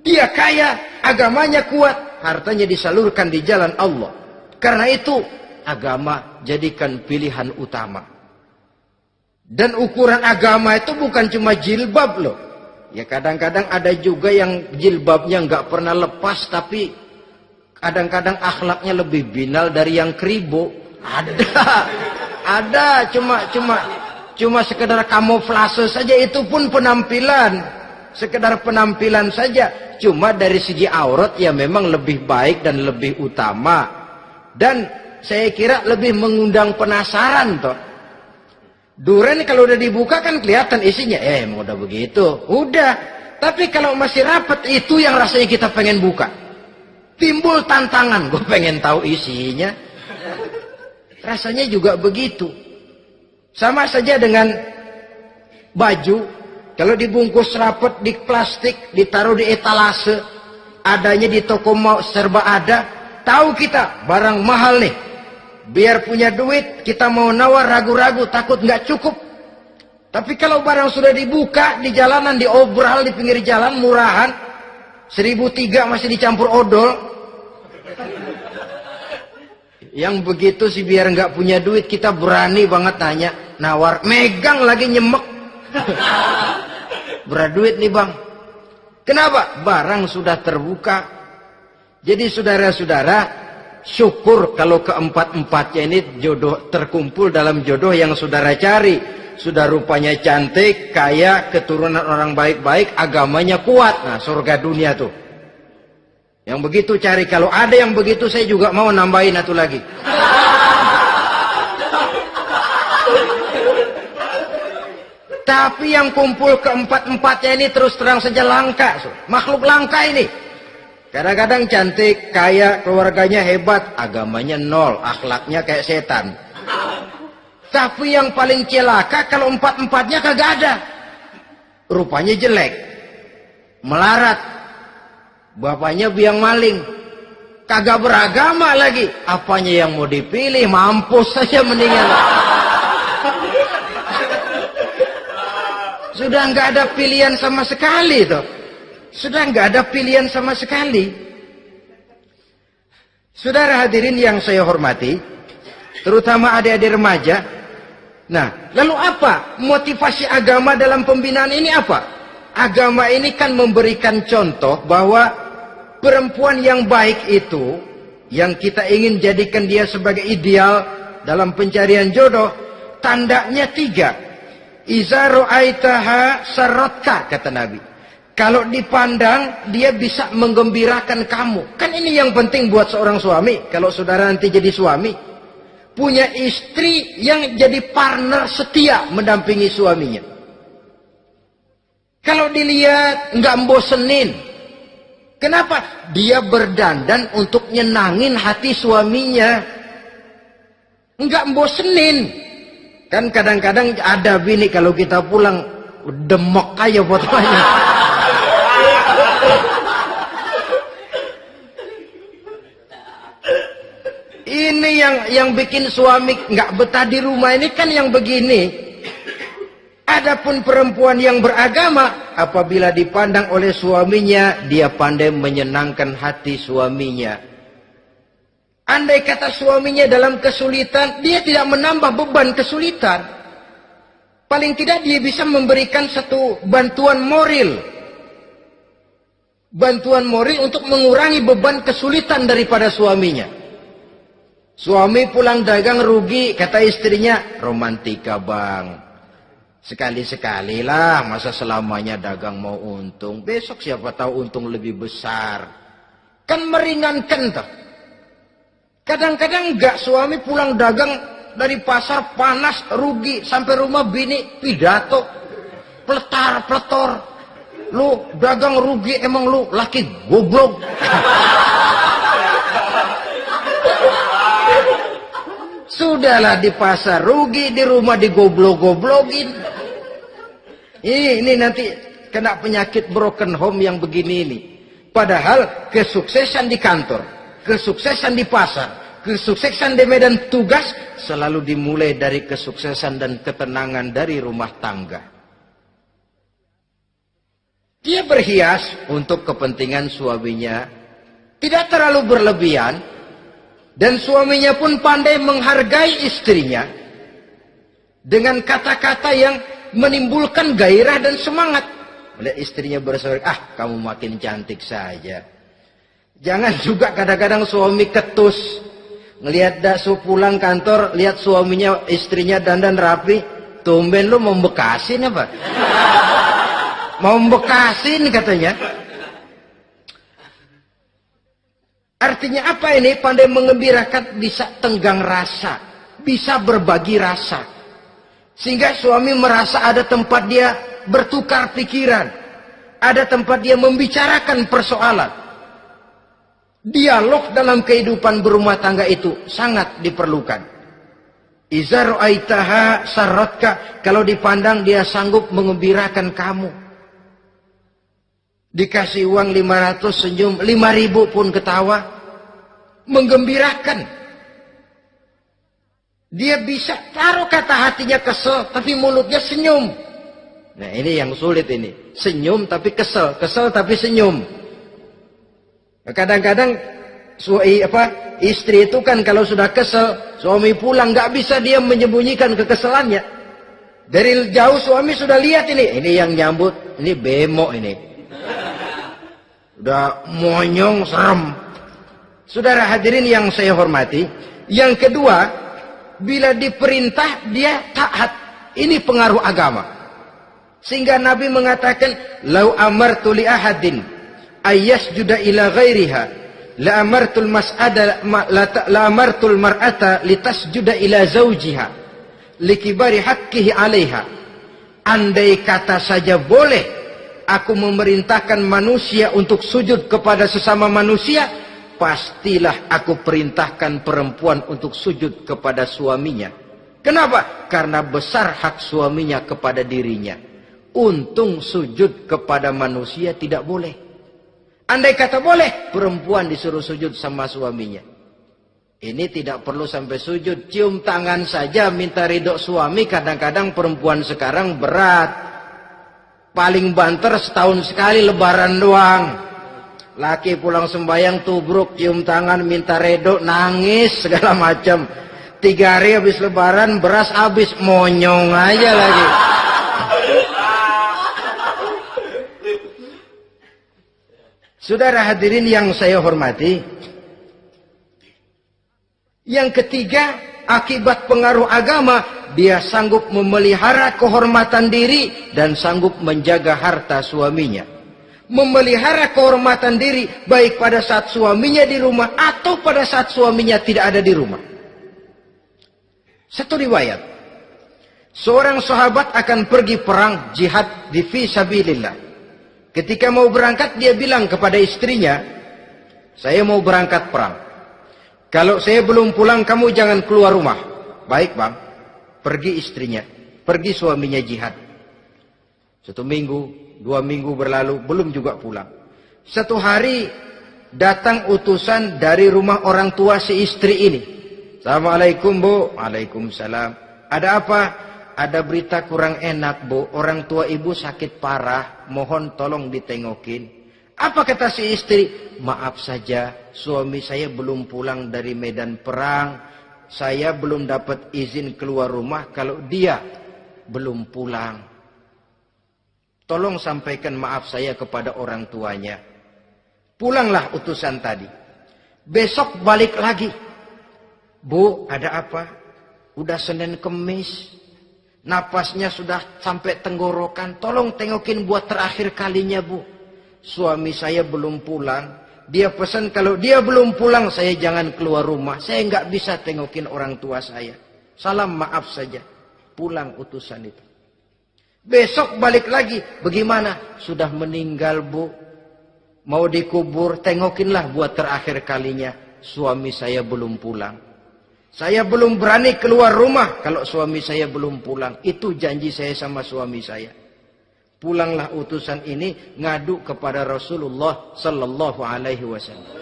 Dia kaya, agamanya kuat, hartanya disalurkan di jalan Allah. Karena itu, agama jadikan pilihan utama. Dan ukuran agama itu bukan cuma jilbab loh. Ya kadang-kadang ada juga yang jilbabnya nggak pernah lepas, tapi kadang-kadang akhlaknya lebih binal dari yang kribo. Ada, cuma sekedar kamuflase saja, itu pun penampilan. Sekedar penampilan saja. Cuma dari segi aurat ya memang lebih baik dan lebih utama. Dan saya kira lebih mengundang penasaran toh. Duren kalau udah dibuka kan kelihatan isinya. Emang udah begitu. Udah. Tapi kalau masih rapat, itu yang rasanya kita pengen buka. Timbul tantangan. Gue pengen tahu isinya. Rasanya juga begitu. Sama saja dengan baju. Kalau dibungkus rapat di plastik, ditaruh di etalase, adanya di toko mau serba ada. Tahu kita barang mahal nih. Biar punya duit, kita mau nawar ragu-ragu, takut nggak cukup. Tapi kalau barang sudah dibuka di jalanan, diobral di pinggir jalan, murahan, 1.003 masih dicampur odol. Yang begitu sih biar nggak punya duit, kita berani banget tanya, nawar, megang lagi nyemek. Berat duit nih bang. Kenapa? Barang sudah terbuka. Jadi saudara-saudara, syukur kalau keempat-empatnya ini jodoh terkumpul dalam jodoh yang saudara cari. Sudah rupanya cantik, kaya, keturunan orang baik-baik, agamanya kuat. Nah, surga dunia tuh. Yang begitu cari. Kalau ada yang begitu, saya juga mau nambahin satu lagi. Tapi yang kumpul keempat-empatnya ini terus terang saja langka. Makhluk langka ini. Kadang-kadang cantik, kaya, keluarganya hebat, agamanya nol, akhlaknya kayak setan. Tapi yang paling celaka kalau empat-empatnya kagak ada. Rupanya jelek. Melarat. Bapaknya biang maling. Kagak beragama lagi. Apanya yang mau dipilih? Mampus saja mendingan. Sudah nggak ada pilihan sama sekali tuh. Sudah nggak ada pilihan sama sekali. Saudara hadirin yang saya hormati, terutama adik-adik remaja. Nah, lalu apa motivasi agama dalam pembinaan ini apa? Agama ini kan memberikan contoh bahwa perempuan yang baik itu, yang kita ingin jadikan dia sebagai ideal dalam pencarian jodoh, tandanya 3. Iza ra'aitaha sarratka, kata Nabi. Kalau dipandang, dia bisa menggembirakan kamu. Kan ini yang penting buat seorang suami. Kalau saudara nanti jadi suami, punya istri yang jadi partner setia mendampingi suaminya. Kalau dilihat nggak bosenin, Kenapa? Dia berdandan untuk nyenangin hati suaminya. Enggak bosenin. Kan kadang-kadang ada bini kalau kita pulang demok aja fotonya. Ini yang bikin suami enggak betah di rumah ini kan yang begini. Adapun perempuan yang beragama, apabila dipandang oleh suaminya, dia pandai menyenangkan hati suaminya. Andai kata suaminya dalam kesulitan, dia tidak menambah beban kesulitan. Paling tidak dia bisa memberikan satu bantuan moral. Bantuan moral untuk mengurangi beban kesulitan daripada suaminya. Suami pulang dagang rugi, kata istrinya, romantika bang. Sekali-sekali lah, masa selamanya dagang mau untung. Besok siapa tahu untung lebih besar. Kan meringankan toh. Kadang-kadang enggak, suami pulang dagang dari pasar panas, rugi. Sampai rumah bini pidato. Pletar-pletor. Lu dagang rugi, emang lu laki goblok. Sudahlah di pasar rugi, di rumah digoblok-goblokin. Ini nanti kena penyakit broken home yang begini ini. Padahal kesuksesan di kantor, kesuksesan di pasar, kesuksesan di medan tugas selalu dimulai dari kesuksesan dan ketenangan dari rumah tangga. Dia berhias untuk kepentingan suaminya, tidak terlalu berlebihan, dan suaminya pun pandai menghargai istrinya dengan kata-kata yang menimbulkan gairah dan semangat. Melihat istrinya bersorak, kamu makin cantik saja. Jangan juga kadang-kadang suami ketus. Ngelihat daksu pulang kantor, lihat suaminya, istrinya dandan rapi. Tumben lu mau bekasin apa? Mau bekasin katanya. Artinya apa ini? Pandai mengembirakan, bisa tenggang rasa. Bisa berbagi rasa. Sehingga suami merasa ada tempat dia bertukar pikiran. Ada tempat dia membicarakan persoalan. Dialog dalam kehidupan berumah tangga itu sangat diperlukan. Iza ra'aitaha sarratka, kalau dipandang dia sanggup mengembirakan kamu. Dikasih uang 500 senyum, 5.000 pun ketawa. Menggembirakan. Dia bisa taruh kata hatinya kesel, tapi mulutnya senyum. Nah ini yang sulit ini. Senyum tapi kesel, kesel tapi senyum. Kadang-kadang istri itu kan kalau sudah kesel, suami pulang nggak bisa dia menyembunyikan kekesalannya. Dari jauh suami sudah lihat ini yang nyambut, ini bemo ini. Udah monyong serem. Saudara hadirin yang saya hormati, yang kedua, bila diperintah dia taat. Ini pengaruh agama. Sehingga Nabi mengatakan, "Lau amartu li ahadin ayyasjuda ila ghairiha, la amartul mas'ada la amartul mar'ata litasjuda ila zawjiha likibari haqqihi 'alaiha." Andai kata saja boleh aku memerintahkan manusia untuk sujud kepada sesama manusia, pastilah aku perintahkan perempuan untuk sujud kepada suaminya. Kenapa? Karena besar hak suaminya kepada dirinya. Untung sujud kepada manusia tidak boleh. Andai kata boleh, perempuan disuruh sujud sama suaminya. Ini tidak perlu sampai sujud, cium tangan saja minta ridho suami. Kadang-kadang perempuan sekarang berat. Paling banter setahun sekali lebaran doang. Laki pulang sembahyang tubruk, cium tangan, minta redo, nangis segala macam. 3 hari habis lebaran, beras habis, monyong aja lagi. Saudara hadirin yang saya hormati, yang ketiga, akibat pengaruh agama, dia sanggup memelihara kehormatan diri dan sanggup menjaga harta suaminya. Memelihara kehormatan diri baik pada saat suaminya di rumah atau pada saat suaminya tidak ada di rumah. Satu riwayat, seorang sahabat akan pergi perang jihad di fi sabilillah. Ketika mau berangkat dia bilang kepada istrinya, saya mau berangkat perang. Kalau saya belum pulang kamu jangan keluar rumah. Baik bang. Pergi istrinya. Pergi suaminya jihad. 1 minggu, 2 minggu berlalu belum juga pulang. Satu hari datang utusan dari rumah orang tua si istri ini. Assalamualaikum bu. Waalaikumsalam. Ada apa? Ada berita kurang enak bu. Orang tua ibu sakit parah. Mohon tolong ditengokin. Apa kata si istri? Maaf saja, suami saya belum pulang dari medan perang. Saya belum dapat izin keluar rumah kalau dia belum pulang. Tolong sampaikan maaf saya kepada orang tuanya. Pulanglah utusan tadi. Besok balik lagi. Bu, ada apa? Udah Senin Kemis. Napasnya sudah sampai tenggorokan. Tolong tengokin buat terakhir kalinya bu. Suami saya belum pulang. Dia pesan kalau dia belum pulang saya jangan keluar rumah. Saya nggak bisa tengokin orang tua saya. Salam maaf saja. Pulang utusan itu. Besok balik lagi. Bagaimana? Sudah meninggal bu. Mau dikubur. Tengokinlah buat terakhir kalinya. Suami saya belum pulang. Saya belum berani keluar rumah kalau suami saya belum pulang. Itu janji saya sama suami saya. Pulanglah utusan ini ngadu kepada Rasulullah sallallahu alaihi wasallam.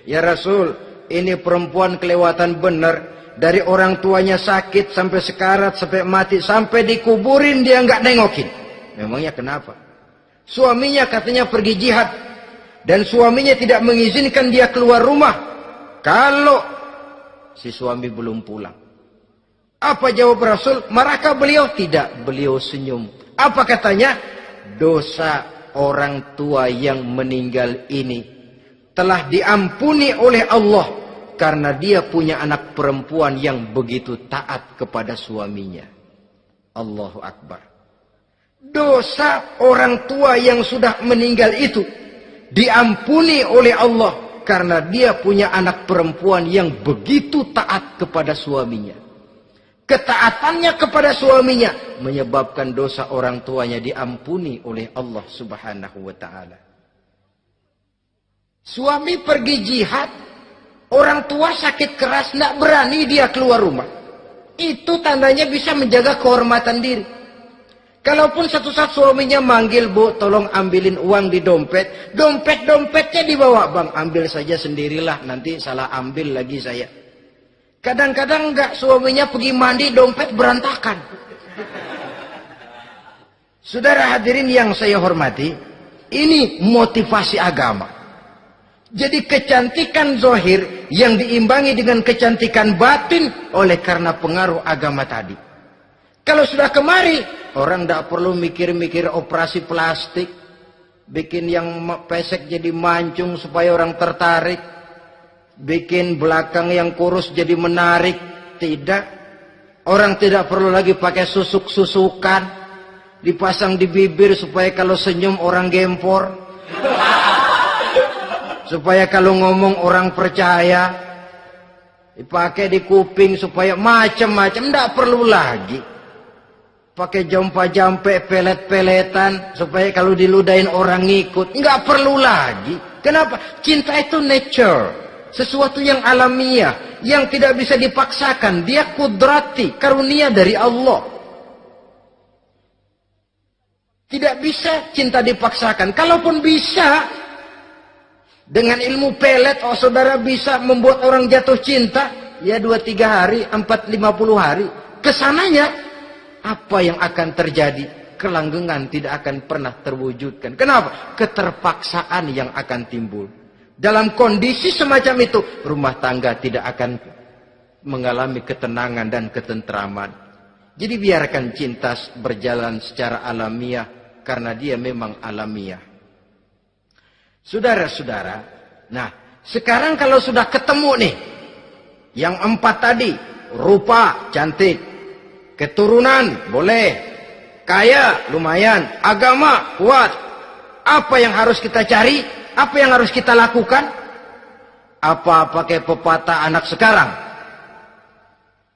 Ya Rasul, ini perempuan kelewatan benar. Dari orang tuanya sakit sampai sekarat, sampai mati, sampai dikuburin dia nggak nengokin. Memangnya kenapa? Suaminya katanya pergi jihad. Dan suaminya tidak mengizinkan dia keluar rumah. Kalau si suami belum pulang. Apa jawab Rasul? Marahkah beliau? Tidak, beliau senyum. Apa katanya? Dosa orang tua yang meninggal ini telah diampuni oleh Allah karena dia punya anak perempuan yang begitu taat kepada suaminya. Allahu Akbar. Dosa orang tua yang sudah meninggal itu diampuni oleh Allah karena dia punya anak perempuan yang begitu taat kepada suaminya. Ketaatannya kepada suaminya menyebabkan dosa orang tuanya diampuni oleh Allah Subhanahu wa taala. Suami pergi jihad, orang tua sakit keras, tidak berani dia keluar rumah. Itu tandanya bisa menjaga kehormatan diri. Kalaupun satu saat suaminya manggil, bu, tolong ambilin uang di dompet. Dompetnya dibawa, bang, ambil saja sendirilah, nanti salah ambil lagi saya. Kadang-kadang enggak, suaminya pergi mandi, dompet berantakan. Saudara hadirin yang saya hormati, ini motivasi agama. Jadi kecantikan zahir yang diimbangi dengan kecantikan batin oleh karena pengaruh agama tadi. Kalau sudah kemari, orang tidak perlu mikir-mikir operasi plastik, bikin yang pesek jadi mancung supaya orang tertarik. Bikin belakang yang kurus jadi menarik. Tidak. Orang tidak perlu lagi pakai susuk-susukan. Dipasang di bibir supaya kalau senyum orang gempor. Supaya kalau ngomong orang percaya. Dipakai di kuping supaya macam-macam. Tidak perlu lagi. Pakai jompa-jampe, pelet-peletan. Supaya kalau diludahin orang ngikut. Nggak perlu lagi. Kenapa? Cinta itu nature. Sesuatu yang alamiah, yang tidak bisa dipaksakan. Dia kudrati, karunia dari Allah. Tidak bisa cinta dipaksakan. Kalaupun bisa, dengan ilmu pelet, oh saudara bisa membuat orang jatuh cinta. Ya 2-3 hari, 4-50 hari. Kesananya, apa yang akan terjadi? Kelanggengan tidak akan pernah terwujudkan. Kenapa? Keterpaksaan yang akan timbul. Dalam kondisi semacam itu, rumah tangga tidak akan mengalami ketenangan dan ketentraman. Jadi biarkan cinta berjalan secara alamiah, karena dia memang alamiah. Saudara-saudara, nah sekarang kalau sudah ketemu nih, yang 4 tadi, rupa cantik, keturunan boleh, kaya lumayan, agama kuat. Apa yang harus kita cari? Apa yang harus kita lakukan? Apa pakai pepatah anak sekarang?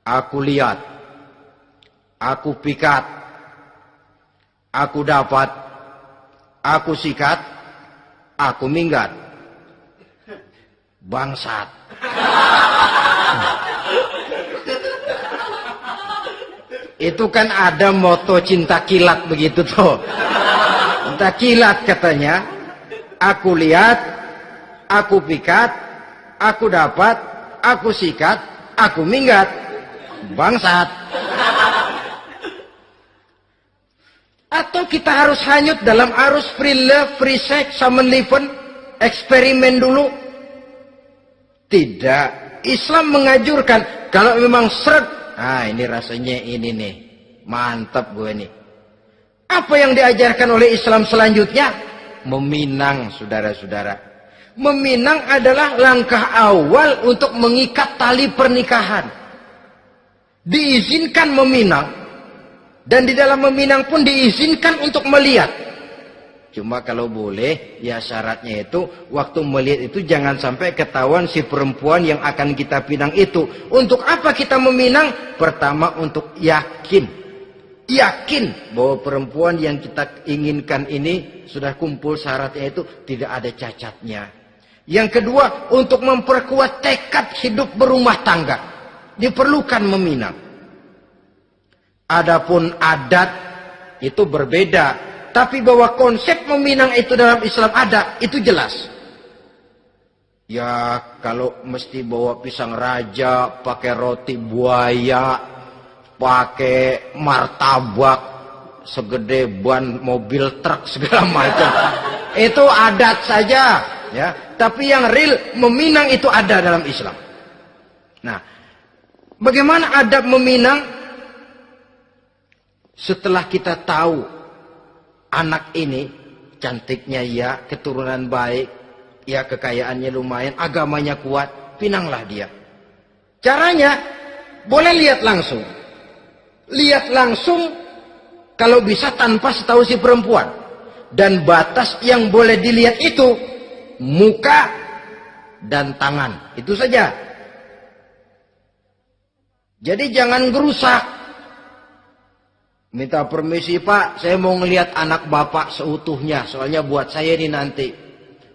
Aku lihat, aku pikat, aku dapat, aku sikat, aku minggat. Bangsat. Itu kan ada moto cinta kilat begitu tuh. Cinta kilat katanya. Aku lihat, aku pikat, aku dapat, aku sikat, aku minggat. Bangsat. Atau kita harus hanyut dalam arus free love, free sex, summon liven, eksperimen dulu? Tidak. Islam menganjurkan kalau memang seret, ini rasanya ini nih, mantap gue nih. Apa yang diajarkan oleh Islam selanjutnya? Meminang, saudara-saudara. Meminang adalah langkah awal untuk mengikat tali pernikahan. Diizinkan meminang, dan di dalam meminang pun diizinkan untuk melihat. Cuma kalau boleh, ya syaratnya itu waktu melihat itu jangan sampai ketahuan si perempuan yang akan kita pinang itu. Untuk apa kita meminang? Pertama untuk yakin bahwa perempuan yang kita inginkan ini sudah kumpul syaratnya itu tidak ada cacatnya. Yang kedua, untuk memperkuat tekad hidup berumah tangga diperlukan meminang. Adapun adat itu berbeda. Tapi bahwa konsep meminang itu dalam Islam ada, itu jelas. Ya kalau mesti bawa pisang raja, pakai roti buaya, pakai martabak segede ban mobil truk segala macam, itu adat saja. Ya, tapi yang real meminang itu ada dalam Islam. Nah, bagaimana adab meminang? Setelah kita tahu anak ini cantiknya ya, keturunan baik, ya kekayaannya lumayan, agamanya kuat, pinanglah dia. Caranya boleh lihat langsung. Lihat langsung kalau bisa tanpa setahu si perempuan. Dan batas yang boleh dilihat itu muka dan tangan. Itu saja. Jadi jangan gerusak. Minta permisi Pak, saya mau ngelihat anak bapak seutuhnya. Soalnya buat saya ini nanti.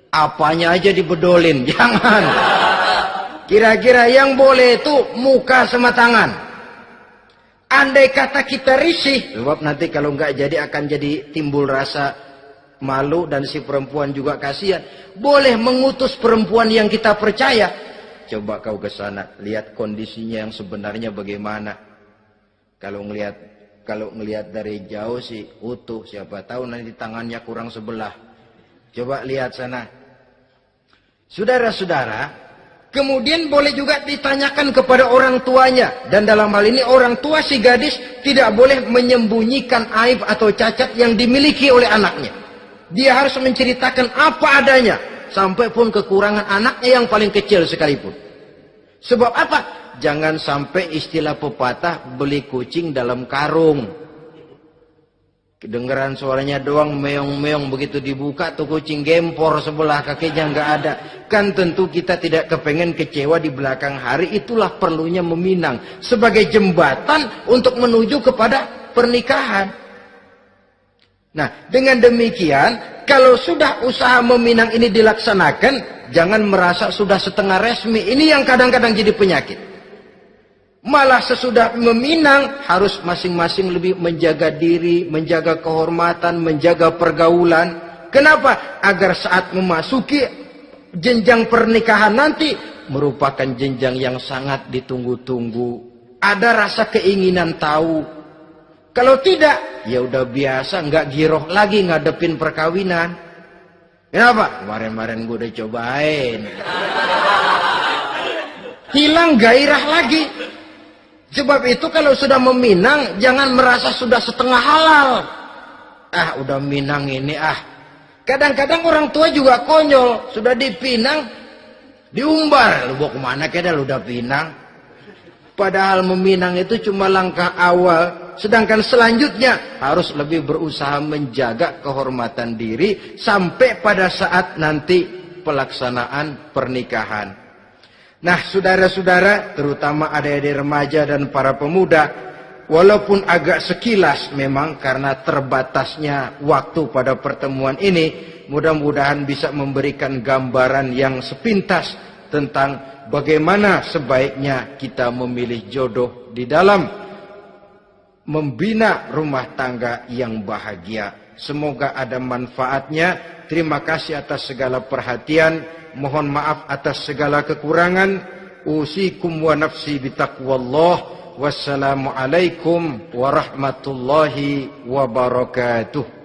Apanya aja dibedolin, jangan. Kira-kira yang boleh itu muka sama tangan. Andai kata kita risih, sebab nanti kalau nggak jadi akan jadi timbul rasa malu dan si perempuan juga kasihan. Boleh mengutus perempuan yang kita percaya. Coba kau ke sana, lihat kondisinya yang sebenarnya bagaimana. Kalau ngelihat dari jauh sih utuh, siapa tahu nanti tangannya kurang sebelah. Coba lihat sana. Saudara-saudara, kemudian boleh juga ditanyakan kepada orang tuanya. Dan dalam hal ini orang tua si gadis tidak boleh menyembunyikan aib atau cacat yang dimiliki oleh anaknya. Dia harus menceritakan apa adanya, sampai pun kekurangan anaknya yang paling kecil sekalipun. Sebab apa? Jangan sampai istilah pepatah beli kucing dalam karung. Kedengeran suaranya doang meong-meong, begitu dibuka tuh kucing gempor sebelah kakinya nggak ada. Kan tentu kita tidak kepengen kecewa di belakang hari. Itulah perlunya meminang sebagai jembatan untuk menuju kepada pernikahan. Nah, dengan demikian kalau sudah usaha meminang ini dilaksanakan, jangan merasa sudah setengah resmi. Ini yang kadang-kadang jadi penyakit. Malah sesudah meminang harus masing-masing lebih menjaga diri, menjaga kehormatan, menjaga pergaulan. Kenapa? Agar saat memasuki jenjang pernikahan nanti merupakan jenjang yang sangat ditunggu-tunggu. Ada rasa keinginan tahu. Kalau tidak, ya udah biasa, nggak giroh lagi ngadepin perkawinan. Kenapa? Kemarin-kemarin gue udah cobain. Hilang gairah lagi. Sebab itu kalau sudah meminang, jangan merasa sudah setengah halal. Udah minang ini Kadang-kadang orang tua juga konyol. Sudah dipinang, diumbar. Lu bawa kemana keda lu udah pinang? Padahal meminang itu cuma langkah awal. Sedangkan selanjutnya harus lebih berusaha menjaga kehormatan diri. Sampai pada saat nanti pelaksanaan pernikahan. Nah, saudara-saudara, terutama adik-adik remaja dan para pemuda, walaupun agak sekilas memang karena terbatasnya waktu pada pertemuan ini, mudah-mudahan bisa memberikan gambaran yang sepintas tentang bagaimana sebaiknya kita memilih jodoh di dalam membina rumah tangga yang bahagia. Semoga ada manfaatnya. Terima kasih atas segala perhatian. Mohon maaf atas segala kekurangan. Usikum wa nafsi bitaqwallah. Wassalamualaikum warahmatullahi wabarakatuh.